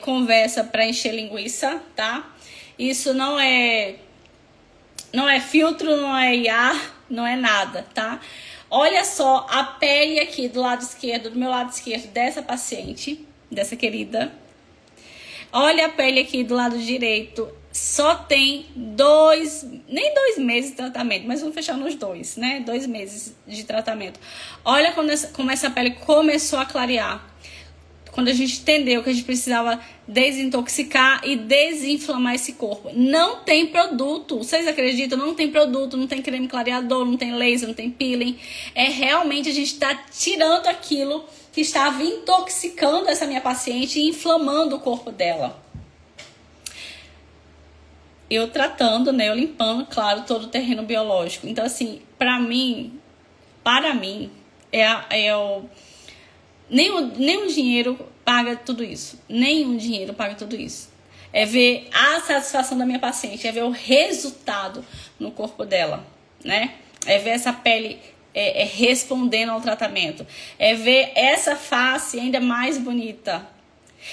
S1: conversa para encher linguiça, tá? Isso não é filtro, não é IA, não é nada, tá? Olha só a pele aqui do lado esquerdo, do meu lado esquerdo dessa paciente, dessa querida. Olha a pele aqui do lado direito. Só tem nem 2 meses de tratamento, mas vamos fechar nos 2, né? 2 meses de tratamento. Olha como essa pele começou a clarear. Quando a gente entendeu que a gente precisava desintoxicar e desinflamar esse corpo. Não tem produto. Vocês acreditam? Não tem produto, não tem creme clareador, não tem laser, não tem peeling. É realmente a gente está tirando aquilo que estava intoxicando essa minha paciente e inflamando o corpo dela. Eu tratando, né? Eu limpando, claro, todo o terreno biológico. Então, assim, para mim, nenhum dinheiro paga tudo isso. Nenhum dinheiro paga tudo isso. É ver a satisfação da minha paciente, é ver o resultado no corpo dela, né? É ver essa pele respondendo ao tratamento. É ver essa face ainda mais bonita.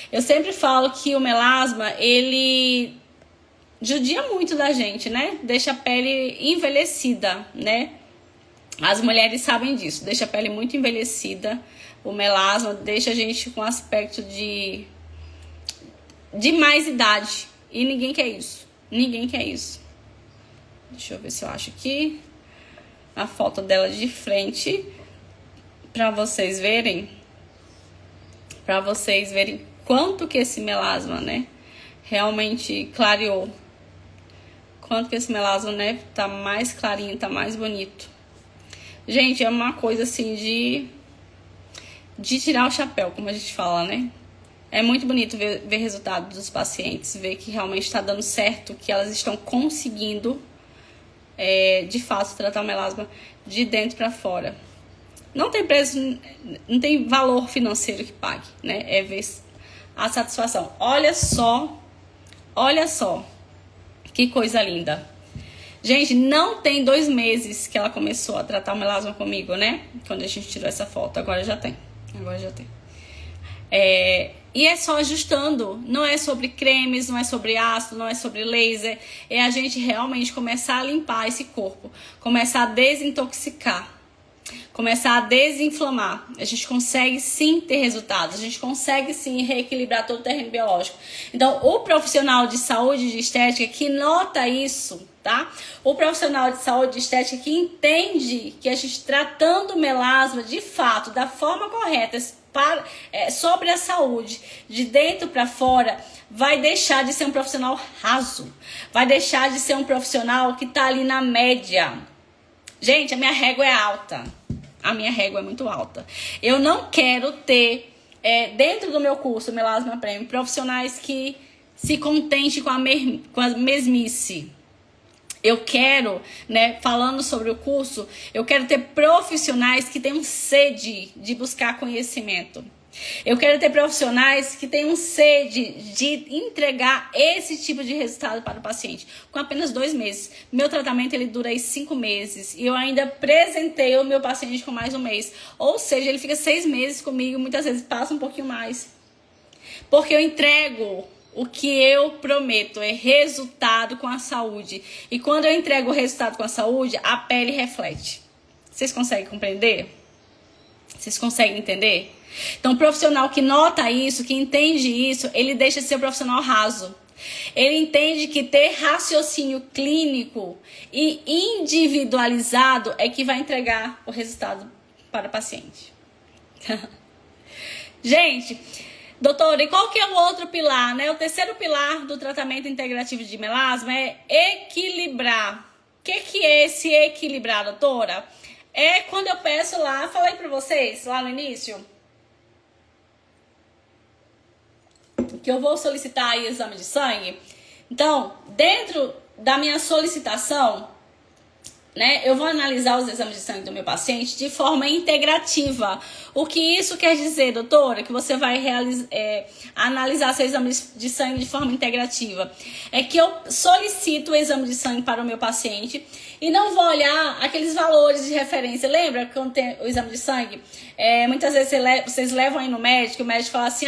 S1: Eu sempre falo que o melasma, ele judia muito da gente, né? Deixa a pele envelhecida, né? As mulheres sabem disso, deixa a pele muito envelhecida. O melasma deixa a gente com aspecto de mais idade. E ninguém quer isso. Ninguém quer isso. Deixa eu ver se eu acho aqui a foto dela de frente. Pra vocês verem. Pra vocês verem quanto que esse melasma, né? Realmente clareou. Quanto que esse melasma, né? Tá mais clarinho, tá mais bonito. Gente, é uma coisa assim de tirar o chapéu, como a gente fala, né? É muito bonito ver resultado dos pacientes, ver que realmente está dando certo, que elas estão conseguindo, de fato, tratar o melasma de dentro para fora. Não tem preço, não tem valor financeiro que pague, né? É ver a satisfação. Olha só, que coisa linda. Gente, não tem 2 meses que ela começou a tratar o melasma comigo, né? Quando a gente tirou essa foto, agora já tem. E é só ajustando. Não é sobre cremes, não é sobre ácido, não é sobre laser. É a gente realmente começar a limpar esse corpo. Começar a desintoxicar. Começar a desinflamar. A gente consegue sim ter resultados. A gente consegue sim reequilibrar todo o terreno biológico. Então, o profissional de saúde e de estética que nota isso, tá? O profissional de saúde e estética que entende que a gente tratando o melasma de fato, da forma correta, sobre a saúde, de dentro para fora, vai deixar de ser um profissional raso. Vai deixar de ser um profissional que tá ali na média. Gente, a minha régua é alta. A minha régua é muito alta. Eu não quero ter, dentro do meu curso, Melasma Premium, profissionais que se contentem com a mesmice. Eu quero, né, falando sobre o curso, eu quero ter profissionais que tenham sede de buscar conhecimento. Eu quero ter profissionais que tenham sede de entregar esse tipo de resultado para o paciente. Com apenas 2 meses. Meu tratamento ele dura aí 5 meses. E eu ainda presentei o meu paciente com mais 1 mês. Ou seja, ele fica 6 meses comigo. Muitas vezes passa um pouquinho mais. Porque eu entrego o que eu prometo. É resultado com a saúde. E quando eu entrego o resultado com a saúde, a pele reflete. Vocês conseguem compreender? Vocês conseguem entender? Então, o profissional que nota isso, que entende isso, ele deixa de ser um profissional raso. Ele entende que ter raciocínio clínico e individualizado é que vai entregar o resultado para o paciente. Gente, doutora, e qual que é o outro pilar, né? O terceiro pilar do tratamento integrativo de melasma é equilibrar. O que é esse equilibrar, doutora? É quando eu peço lá, falei para vocês lá no início, que eu vou solicitar aí exame de sangue. Então, dentro da minha solicitação, né, eu vou analisar os exames de sangue do meu paciente de forma integrativa. O que isso quer dizer, doutora? Que você vai analisar seu exame de sangue de forma integrativa. É que eu solicito o exame de sangue para o meu paciente e não vou olhar aqueles valores de referência. Lembra quando tem o exame de sangue? Muitas vezes vocês levam aí no médico, o médico fala assim,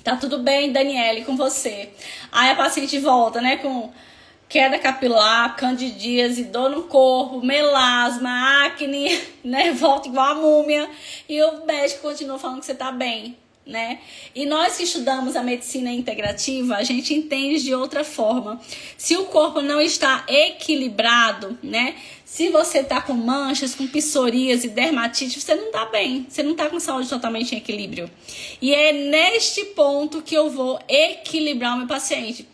S1: tá tudo bem, Daniele, com você. Aí a paciente volta, né, com queda capilar, candidíase, dor no corpo, melasma, acne, né, volta igual a múmia. E o médico continua falando que você tá bem, né? E nós que estudamos a medicina integrativa, a gente entende de outra forma. Se o corpo não está equilibrado, né? Se você tá com manchas, com psoríase, dermatite, você não tá bem. Você não tá com saúde totalmente em equilíbrio. E é neste ponto que eu vou equilibrar o meu paciente.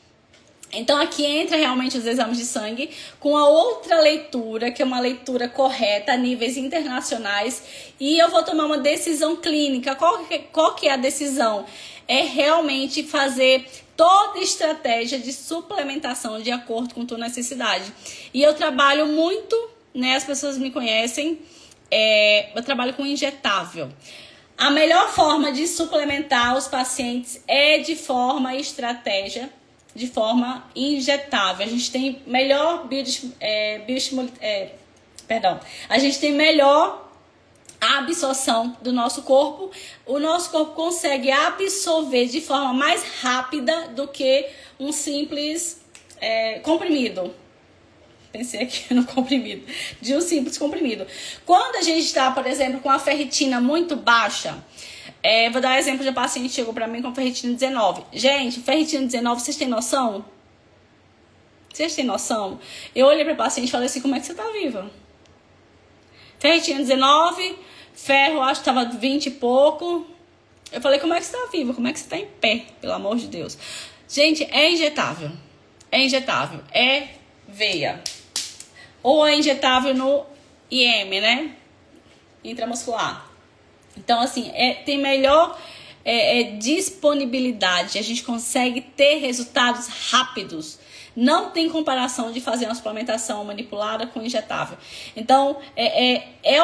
S1: Então aqui entra realmente os exames de sangue com a outra leitura, que é uma leitura correta a níveis internacionais, e eu vou tomar uma decisão clínica. Qual que é a decisão? É realmente fazer toda estratégia de suplementação de acordo com a tua necessidade. E eu trabalho muito, né, as pessoas me conhecem, eu trabalho com injetável. A melhor forma de suplementar os pacientes é de forma estratégia, de forma injetável. A gente tem melhor a gente tem melhor absorção do nosso corpo. O nosso corpo consegue absorver de forma mais rápida do que um simples comprimido. Pensei aqui no comprimido, de um simples comprimido. Quando a gente está, por exemplo, com a ferritina muito baixa, vou dar um exemplo de um paciente que chegou pra mim com ferritina 19. Gente, ferritina 19, vocês têm noção? Vocês têm noção? Eu olhei pra paciente e falei assim, como é que você tá viva? Ferritina 19, ferro, acho que tava 20 e pouco. Eu falei, como é que você tá viva? Como é que você tá em pé? Pelo amor de Deus. Gente, é injetável. É injetável. É veia. Ou é injetável no IM, né? Intramuscular. Então, assim, tem melhor disponibilidade. A gente consegue ter resultados rápidos. Não tem comparação de fazer uma suplementação manipulada com injetável. Então,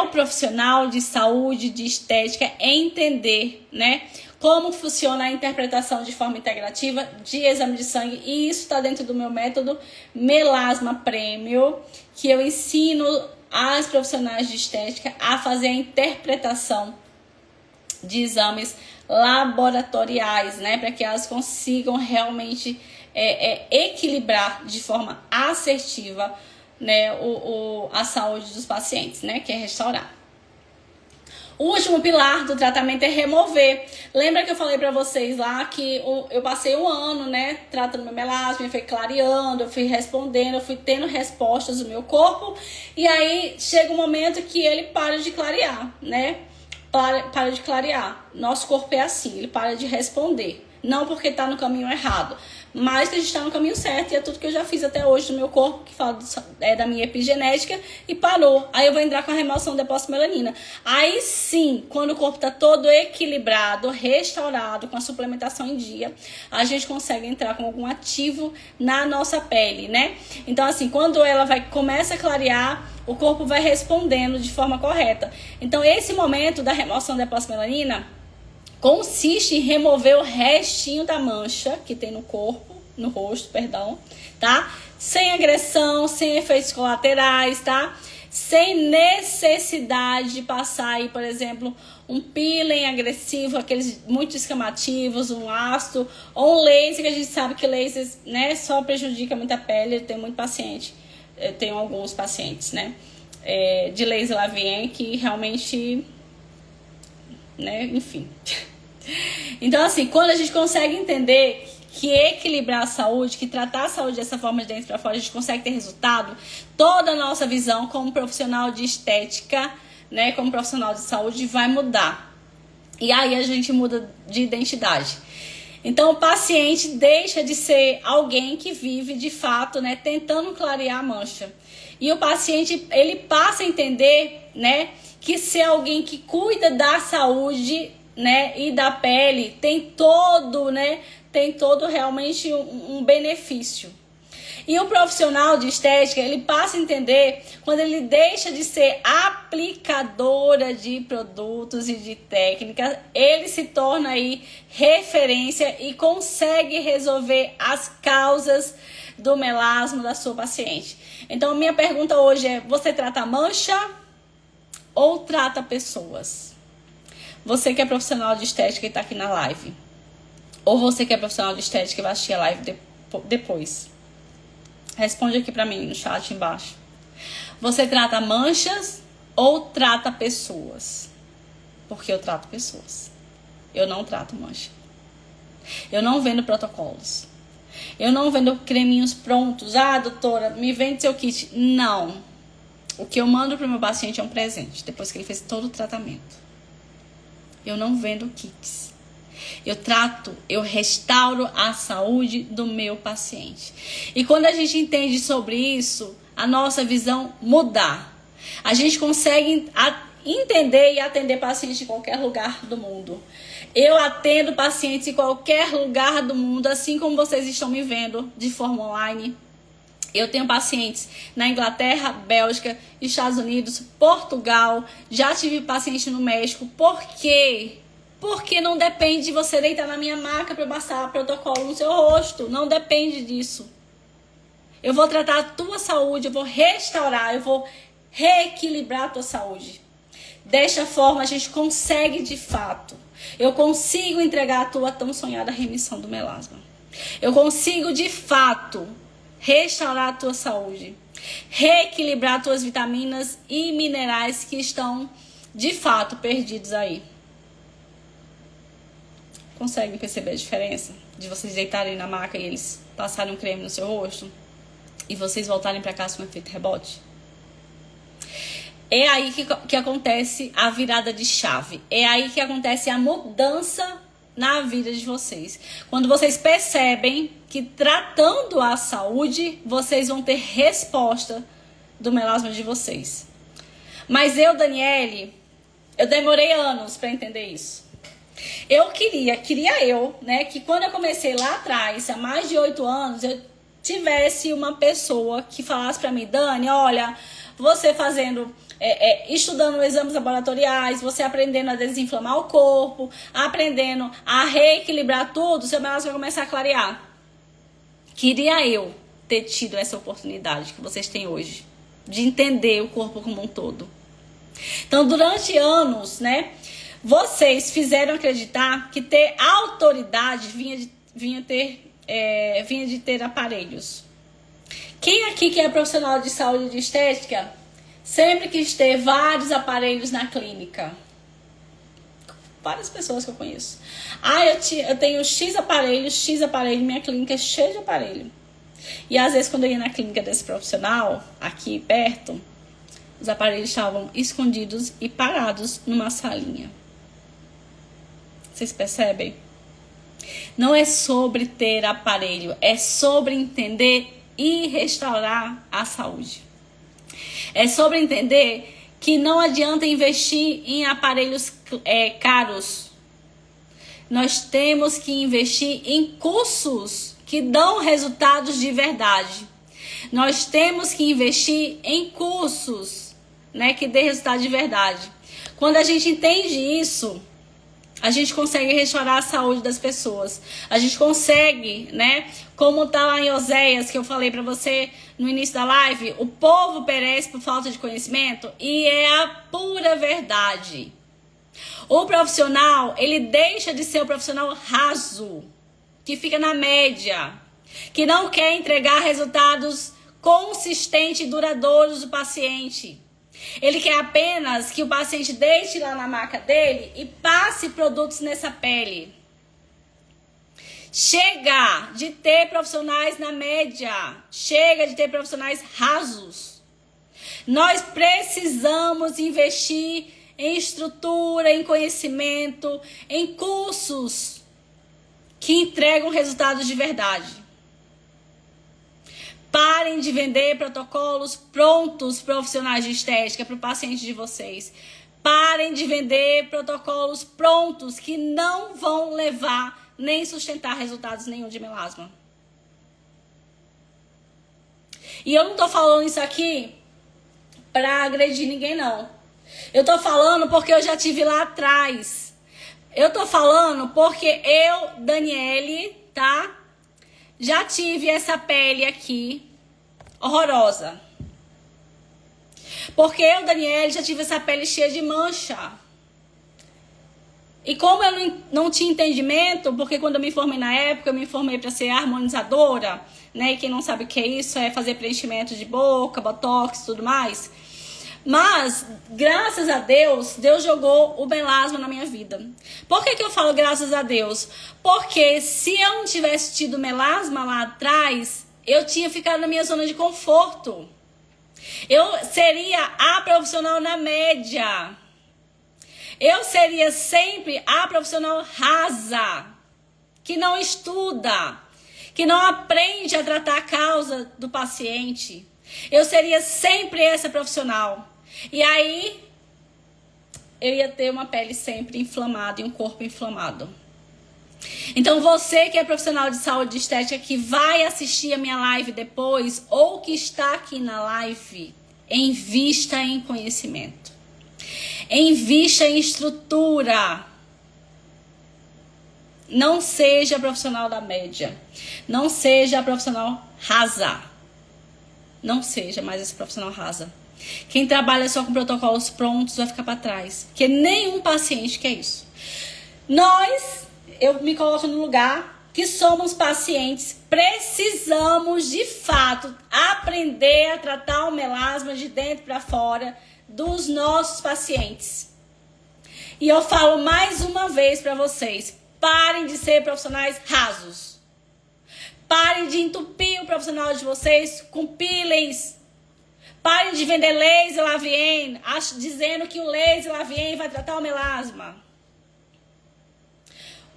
S1: o profissional de saúde, de estética, entender, né, como funciona a interpretação de forma integrativa de exame de sangue. E isso está dentro do meu método Melasma Premium, que eu ensino as profissionais de estética a fazer a interpretação de exames laboratoriais, né, para que elas consigam realmente equilibrar de forma assertiva, né, a saúde dos pacientes, né, que é restaurar. O último pilar do tratamento é remover. Lembra que eu falei pra vocês lá que eu passei um ano, né, tratando meu melasma, eu fui clareando, eu fui respondendo, eu fui tendo respostas do meu corpo, e aí chega um momento que ele para de clarear, né? Para de clarear. Nosso corpo é assim, ele para de responder. Não porque tá no caminho errado, mas que a gente está no caminho certo, e é tudo que eu já fiz até hoje no meu corpo, que fala da minha epigenética, e parou. Aí eu vou entrar com a remoção do depósito de melanina. Aí sim, quando o corpo está todo equilibrado, restaurado, com a suplementação em dia, a gente consegue entrar com algum ativo na nossa pele, né? Então, assim, quando ela começa a clarear, o corpo vai respondendo de forma correta. Então, esse momento da remoção do depósito de melanina consiste em remover o restinho da mancha que tem no corpo, no rosto, perdão, tá? Sem agressão, sem efeitos colaterais, tá? Sem necessidade de passar aí, por exemplo, um peeling agressivo, aqueles muito escamativos, um ácido, ou um laser, que a gente sabe que laser, né, só prejudica muito a pele. Eu tenho muito paciente, eu tenho alguns pacientes, né, de laser Lavien que realmente, né, enfim... Então, assim, quando a gente consegue entender que equilibrar a saúde, que tratar a saúde dessa forma de dentro para fora, a gente consegue ter resultado, toda a nossa visão como profissional de estética, né, como profissional de saúde, vai mudar. E aí a gente muda de identidade. Então o paciente deixa de ser alguém que vive de fato, né, tentando clarear a mancha. E o paciente, ele passa a entender, né, que ser alguém que cuida da saúde, né, e da pele tem todo realmente um benefício. E o profissional de estética, ele passa a entender quando ele deixa de ser aplicadora de produtos e de técnicas, ele se torna aí referência e consegue resolver as causas do melasma da sua paciente. Então, minha pergunta hoje é: você trata mancha ou trata pessoas? Você que é profissional de estética e está aqui na live, ou você que é profissional de estética e vai assistir a live depois, responde aqui pra mim no chat embaixo. Você trata manchas ou trata pessoas? Porque eu trato pessoas. Eu não trato mancha. Eu não vendo protocolos. Eu não vendo creminhos prontos. Ah, doutora, me vende seu kit. Não. O que eu mando pro meu paciente é um presente, depois que ele fez todo o tratamento. Eu não vendo kits. Eu restauro a saúde do meu paciente. E quando a gente entende sobre isso, a nossa visão muda. A gente consegue entender e atender pacientes em qualquer lugar do mundo. Eu atendo pacientes em qualquer lugar do mundo, assim como vocês estão me vendo de forma online. Eu tenho pacientes na Inglaterra, Bélgica, Estados Unidos, Portugal. Já tive paciente no México. Por quê? Porque não depende de você deitar na minha maca para passar protocolo no seu rosto. Não depende disso. Eu vou tratar a tua saúde, eu vou restaurar, eu vou reequilibrar a tua saúde. Desta forma, a gente consegue de fato. Eu consigo entregar a tua tão sonhada remissão do melasma. Eu consigo de fato restaurar a tua saúde. Reequilibrar as tuas vitaminas e minerais que estão de fato perdidos aí. Conseguem perceber a diferença de vocês deitarem na maca e eles passarem um creme no seu rosto e vocês voltarem para casa com efeito rebote? É aí que acontece a virada de chave. É aí que acontece a mudança na vida de vocês. Quando vocês percebem que tratando a saúde, vocês vão ter resposta do melasma de vocês. Mas eu, Daniele, eu demorei anos para entender isso. Eu queria eu, né, que quando eu comecei lá atrás, há mais de 8 anos, eu tivesse uma pessoa que falasse pra mim: Dani, olha, você fazendo, estudando exames laboratoriais, você aprendendo a desinflamar o corpo, aprendendo a reequilibrar tudo, seu melasma vai começar a clarear. Queria eu ter tido essa oportunidade que vocês têm hoje, de entender o corpo como um todo. Então, durante anos, né, vocês fizeram acreditar que ter autoridade vinha de ter aparelhos. Quem aqui que é profissional de saúde e de estética sempre quis ter vários aparelhos na clínica? Várias pessoas que eu conheço. Ah, eu tenho X aparelho, minha clínica é cheia de aparelho. E às vezes quando eu ia na clínica desse profissional, aqui perto, os aparelhos estavam escondidos e parados numa salinha. Vocês percebem? Não é sobre ter aparelho, é sobre entender e restaurar a saúde. É sobre entender que não adianta investir em aparelhos caros. Nós temos que investir em cursos que dão resultados de verdade. Nós temos que investir em cursos, né, que dê resultado de verdade. Quando a gente entende isso, a gente consegue restaurar a saúde das pessoas. A gente consegue, né? Como tá lá em Oséias, que eu falei pra você no início da live, o povo perece por falta de conhecimento, e é a pura verdade. O profissional, ele deixa de ser o profissional raso, que fica na média, que não quer entregar resultados consistentes e duradouros do paciente. Ele quer apenas que o paciente deite lá na maca dele e passe produtos nessa pele. Chega de ter profissionais na média. Chega de ter profissionais rasos. Nós precisamos investir em estrutura, em conhecimento, em cursos que entregam resultados de verdade. Parem de vender protocolos prontos profissionais de estética para o paciente de vocês. Parem de vender protocolos prontos que não vão levar nem sustentar resultados nenhum de melasma. E eu não tô falando isso aqui para agredir ninguém, não. Eu tô falando porque eu já tive lá atrás. Eu tô falando porque eu, Daniele, tá? Já tive essa pele aqui, horrorosa. Porque eu, Daniele, já tive essa pele cheia de mancha. E como eu não tinha entendimento, porque quando eu me formei na época, eu me formei para ser harmonizadora, né? E quem não sabe o que é isso, é fazer preenchimento de boca, botox e tudo mais. Mas, graças a Deus, Deus jogou o melasma na minha vida. Por que eu falo graças a Deus? Porque se eu não tivesse tido melasma lá atrás, eu tinha ficado na minha zona de conforto. Eu seria a profissional na média. Eu seria sempre a profissional rasa, que não estuda, que não aprende a tratar a causa do paciente. Eu seria sempre essa profissional. E aí, eu ia ter uma pele sempre inflamada e um corpo inflamado. Então, você que é profissional de saúde estética, que vai assistir a minha live depois, ou que está aqui na live, invista em conhecimento. Invista em estrutura. Não seja profissional da média. Não seja profissional rasa. Não seja mais esse profissional rasa. Quem trabalha só com protocolos prontos vai ficar para trás. Porque nenhum paciente quer isso. Eu me coloco no lugar que somos pacientes, precisamos de fato aprender a tratar o melasma de dentro para fora dos nossos pacientes. E eu falo mais uma vez para vocês, parem de ser profissionais rasos. Parem de entupir o profissional de vocês com peelings. Parem de vender laser Lavien, dizendo que o laser Lavien vai tratar o melasma.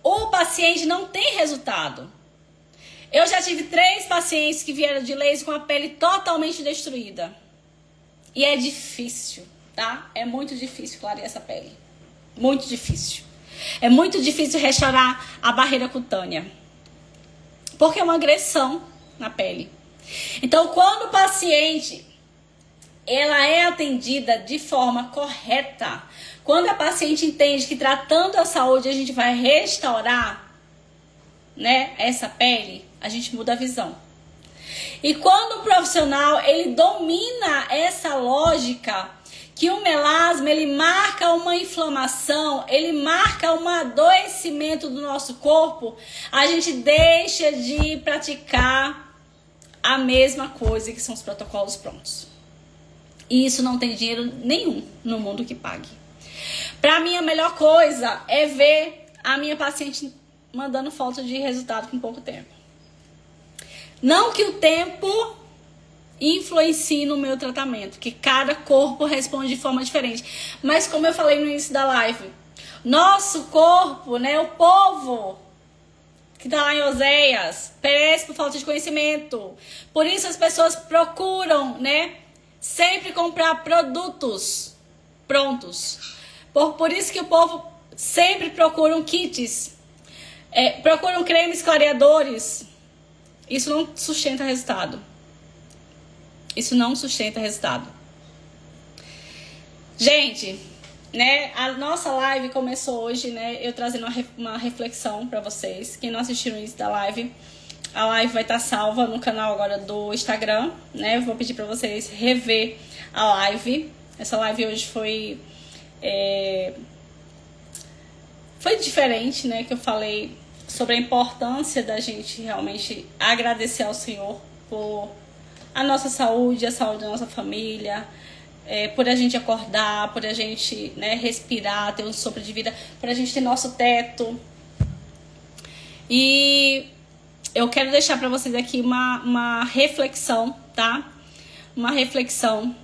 S1: O paciente não tem resultado. Eu já tive 3 pacientes que vieram de laser com a pele totalmente destruída. E é difícil, tá? É muito difícil clarear essa pele. Muito difícil. É muito difícil restaurar a barreira cutânea. Porque é uma agressão na pele. Então, quando o paciente ela é atendida de forma correta, quando a paciente entende que tratando a saúde a gente vai restaurar, né, essa pele, a gente muda a visão. E quando o profissional ele domina essa lógica, que o melasma ele marca uma inflamação, ele marca um adoecimento do nosso corpo, a gente deixa de praticar a mesma coisa que são os protocolos prontos. E isso não tem dinheiro nenhum no mundo que pague. Pra mim, a melhor coisa é ver a minha paciente mandando foto de resultado com pouco tempo. Não que o tempo influencie no meu tratamento, que cada corpo responde de forma diferente. Mas como eu falei no início da live, nosso corpo, né, o povo que tá lá em Oséias, perece por falta de conhecimento. Por isso as pessoas procuram, né, sempre comprar produtos prontos. Por isso que o povo sempre procura kits, procuram cremes clareadores. Isso não sustenta resultado. Isso não sustenta resultado. Gente, né, a nossa live começou hoje, né, eu trazendo uma reflexão pra vocês. Quem não assistiu no início da live, a live vai estar salva no canal agora do Instagram, né? Eu vou pedir pra vocês rever a live. Essa live hoje foi diferente, né? Que eu falei sobre a importância da gente realmente agradecer ao Senhor por a nossa saúde, a saúde da nossa família, por a gente acordar, por a gente, né, respirar, ter um sopro de vida, por a gente ter nosso teto. E eu quero deixar para vocês aqui uma reflexão, tá? Uma reflexão.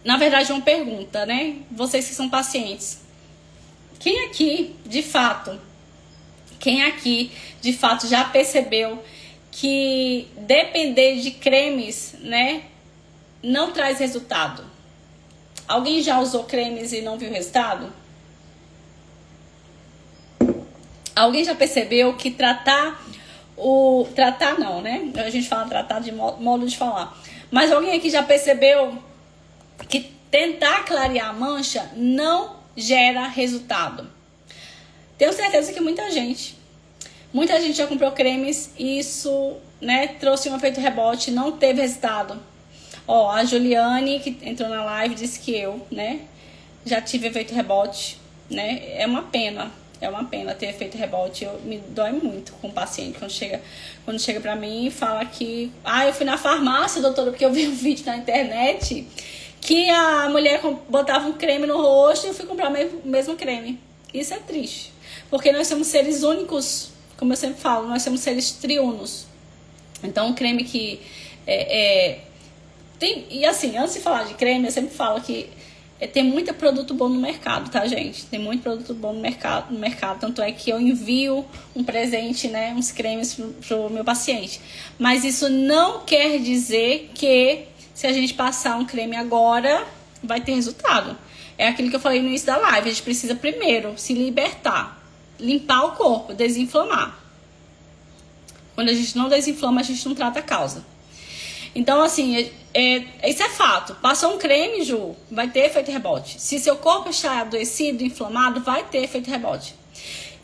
S1: Na verdade, uma pergunta, né? Vocês que são pacientes. Quem aqui, de fato, já percebeu que depender de cremes, né, não traz resultado? Alguém já usou cremes e não viu resultado? Alguém já percebeu que tratar não, né? A gente fala tratar de modo de falar. Mas alguém aqui já percebeu que tentar clarear a mancha não gera resultado? Tenho certeza que muita gente já comprou cremes e isso, né, trouxe um efeito rebote, não teve resultado. Ó, a Juliane, que entrou na live, disse que eu, né, já tive efeito rebote, né? É uma pena ter efeito rebote. Me dói muito com o paciente quando chega pra mim e fala que eu fui na farmácia, doutora, porque eu vi um vídeo na internet que a mulher botava um creme no rosto e eu fui comprar o mesmo creme. Isso é triste, porque nós somos seres únicos, como eu sempre falo, nós somos seres triunos. Então, um creme que tem... E assim, antes de falar de creme, eu sempre falo que tem muito produto bom no mercado, tá, gente? Tem muito produto bom no mercado. Tanto é que eu envio um presente, né? Uns cremes pro meu paciente. Mas isso não quer dizer que se a gente passar um creme agora, vai ter resultado. É aquilo que eu falei no início da live. A gente precisa primeiro se libertar. Limpar o corpo, desinflamar. Quando a gente não desinflama, a gente não trata a causa. Então, assim, isso é fato. Passou um creme, Ju, vai ter efeito rebote. Se seu corpo está adoecido, inflamado, vai ter efeito rebote.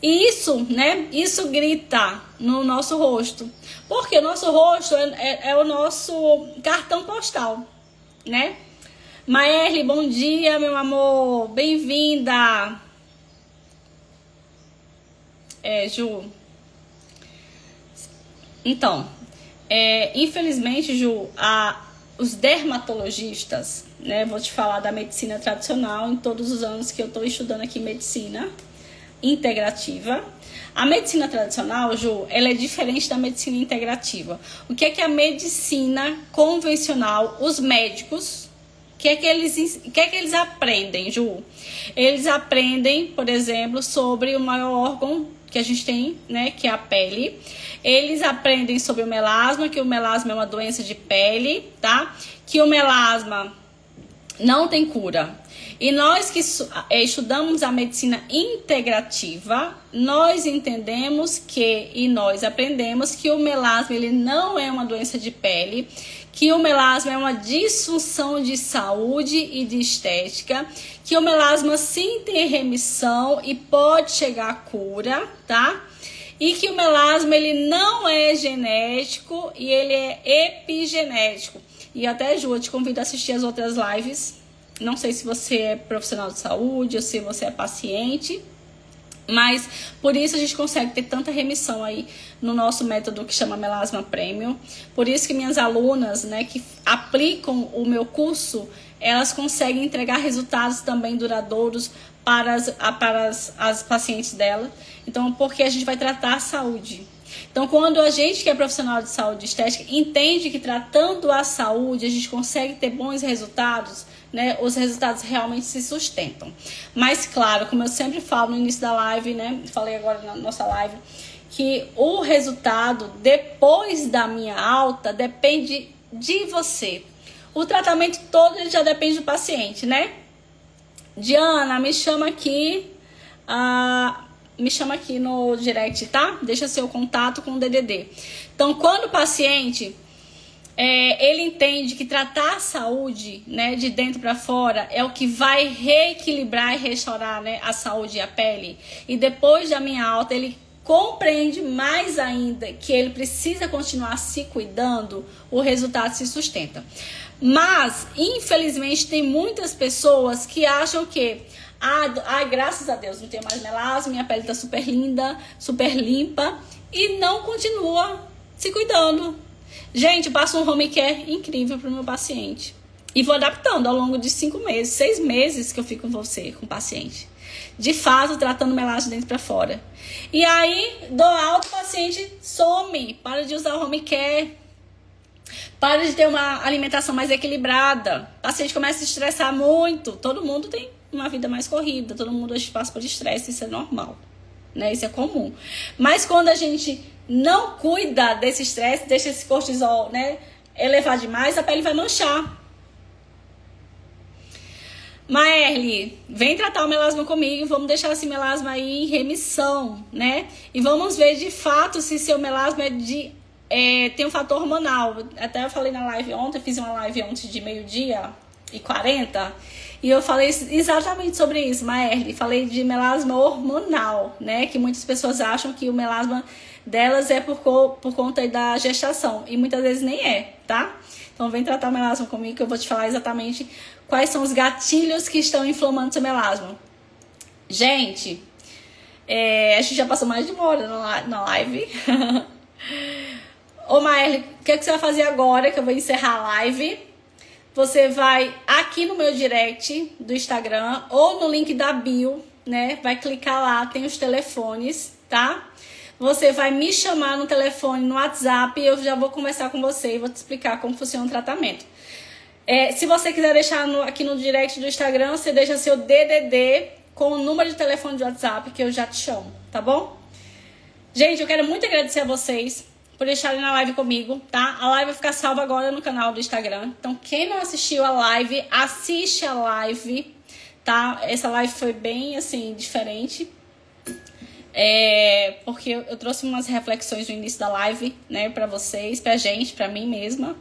S1: E isso, né, isso grita no nosso rosto. Porque o nosso rosto é o nosso cartão postal, né? Maerly, bom dia, meu amor. Bem-vinda. Ju. Então... infelizmente, Ju, os dermatologistas, né, vou te falar da medicina tradicional, em todos os anos que eu estou estudando aqui medicina integrativa. A medicina tradicional, Ju, ela é diferente da medicina integrativa. O que é a medicina convencional? Os médicos, o que é que eles aprendem, Ju? Eles aprendem, por exemplo, sobre o maior órgão que a gente tem, né, que é a pele. Eles aprendem sobre o melasma, que o melasma é uma doença de pele, tá? Que o melasma não tem cura. E nós que estudamos a medicina integrativa, nós entendemos e nós aprendemos que o melasma ele não é uma doença de pele, que o melasma é uma disfunção de saúde e de estética, que o melasma sim tem remissão e pode chegar à cura, tá? E que o melasma ele não é genético e ele é epigenético. E até, Ju, eu te convido a assistir as outras lives. Não sei se você é profissional de saúde ou se você é paciente, mas por isso a gente consegue ter tanta remissão aí no nosso método que chama Melasma Premium. Por isso que minhas alunas, né, que aplicam o meu curso, elas conseguem entregar resultados também duradouros para as pacientes dela. Então, porque a gente vai tratar a saúde. Então, quando a gente que é profissional de saúde estética entende que tratando a saúde a gente consegue ter bons resultados, né, os resultados realmente se sustentam. Mas, claro, como eu sempre falo no início da live, né, falei agora na nossa live, que o resultado depois da minha alta depende de você. O tratamento todo ele já depende do paciente, né? Diana, me chama aqui no direct, tá? Deixa seu contato com o DDD. Então, quando o paciente ele entende que tratar a saúde, né, de dentro para fora é o que vai reequilibrar e restaurar, né, a saúde e a pele, e depois da minha alta ele compreende mais ainda que ele precisa continuar se cuidando, o resultado se sustenta. Mas, infelizmente, tem muitas pessoas que acham que graças a Deus, não tenho mais melasma, minha pele tá super linda, super limpa, e não continua se cuidando. Gente, passa um home care incrível pro meu paciente. E vou adaptando ao longo de 5 meses, 6 meses que eu fico com você, com o paciente. De fato, tratando melasma de dentro para fora. E aí, dou alta, o paciente some, para de usar o home care, para de ter uma alimentação mais equilibrada. O paciente começa a se estressar muito. Todo mundo tem uma vida mais corrida, todo mundo hoje passa por estresse, isso é normal, né? Isso é comum. Mas quando a gente não cuida desse estresse, deixa esse cortisol, né, elevar demais, a pele vai manchar. Maerly, vem tratar o melasma comigo, vamos deixar esse melasma aí em remissão, né? E vamos ver de fato se seu melasma tem um fator hormonal. Até eu falei na live ontem, fiz uma live ontem de 12h40, e eu falei exatamente sobre isso, Maerly. Falei de melasma hormonal, né? Que muitas pessoas acham que o melasma delas é por conta da gestação, e muitas vezes nem é, tá? Então vem tratar o melasma comigo que eu vou te falar exatamente quais são os gatilhos que estão inflamando seu melasma. Gente, a gente já passou mais de 1 hora na live. Ô Maerly, o que você vai fazer agora que eu vou encerrar a live? Você vai aqui no meu direct do Instagram ou no link da bio, né? Vai clicar lá, tem os telefones, tá? Você vai me chamar no telefone, no WhatsApp, e eu já vou conversar com você e vou te explicar como funciona o tratamento. Se você quiser deixar aqui no direct do Instagram, você deixa seu DDD com o número de telefone de WhatsApp que eu já te chamo, tá bom? Gente, eu quero muito agradecer a vocês por deixarem na live comigo, tá? A live vai ficar salva agora no canal do Instagram. Então, quem não assistiu a live, assiste a live, tá? Essa live foi bem, assim, diferente. Porque eu trouxe umas reflexões no início da live, né, pra vocês, pra gente, pra mim mesma,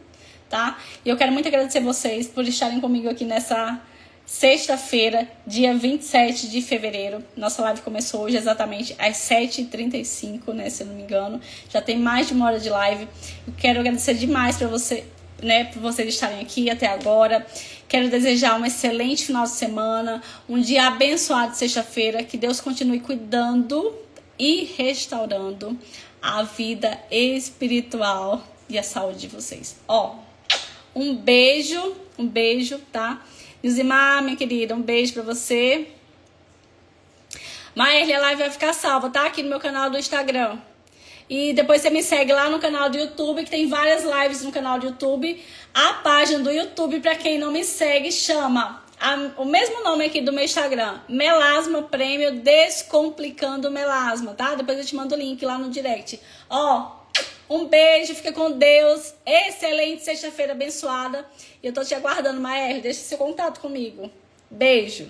S1: tá? E eu quero muito agradecer vocês por estarem comigo aqui nessa sexta-feira, dia 27 de fevereiro. Nossa live começou hoje exatamente às 7h35, né, se eu não me engano. Já tem mais de 1 hora de live. Eu quero agradecer demais pra você, né, por vocês estarem aqui até agora. Quero desejar um excelente final de semana, um dia abençoado de sexta-feira, que Deus continue cuidando e restaurando a vida espiritual e a saúde de vocês. Um beijo, tá? Nilzimar, minha querida, um beijo pra você. Maerly, a live vai ficar salva, tá? Aqui no meu canal do Instagram. E depois você me segue lá no canal do YouTube, que tem várias lives no canal do YouTube. A página do YouTube, pra quem não me segue, chama o mesmo nome aqui do meu Instagram, Melasma Prêmio Descomplicando Melasma, tá? Depois eu te mando o link lá no direct. Um beijo, fica com Deus. Excelente sexta-feira abençoada. E eu tô te aguardando, Maerly. Deixa seu contato comigo. Beijo.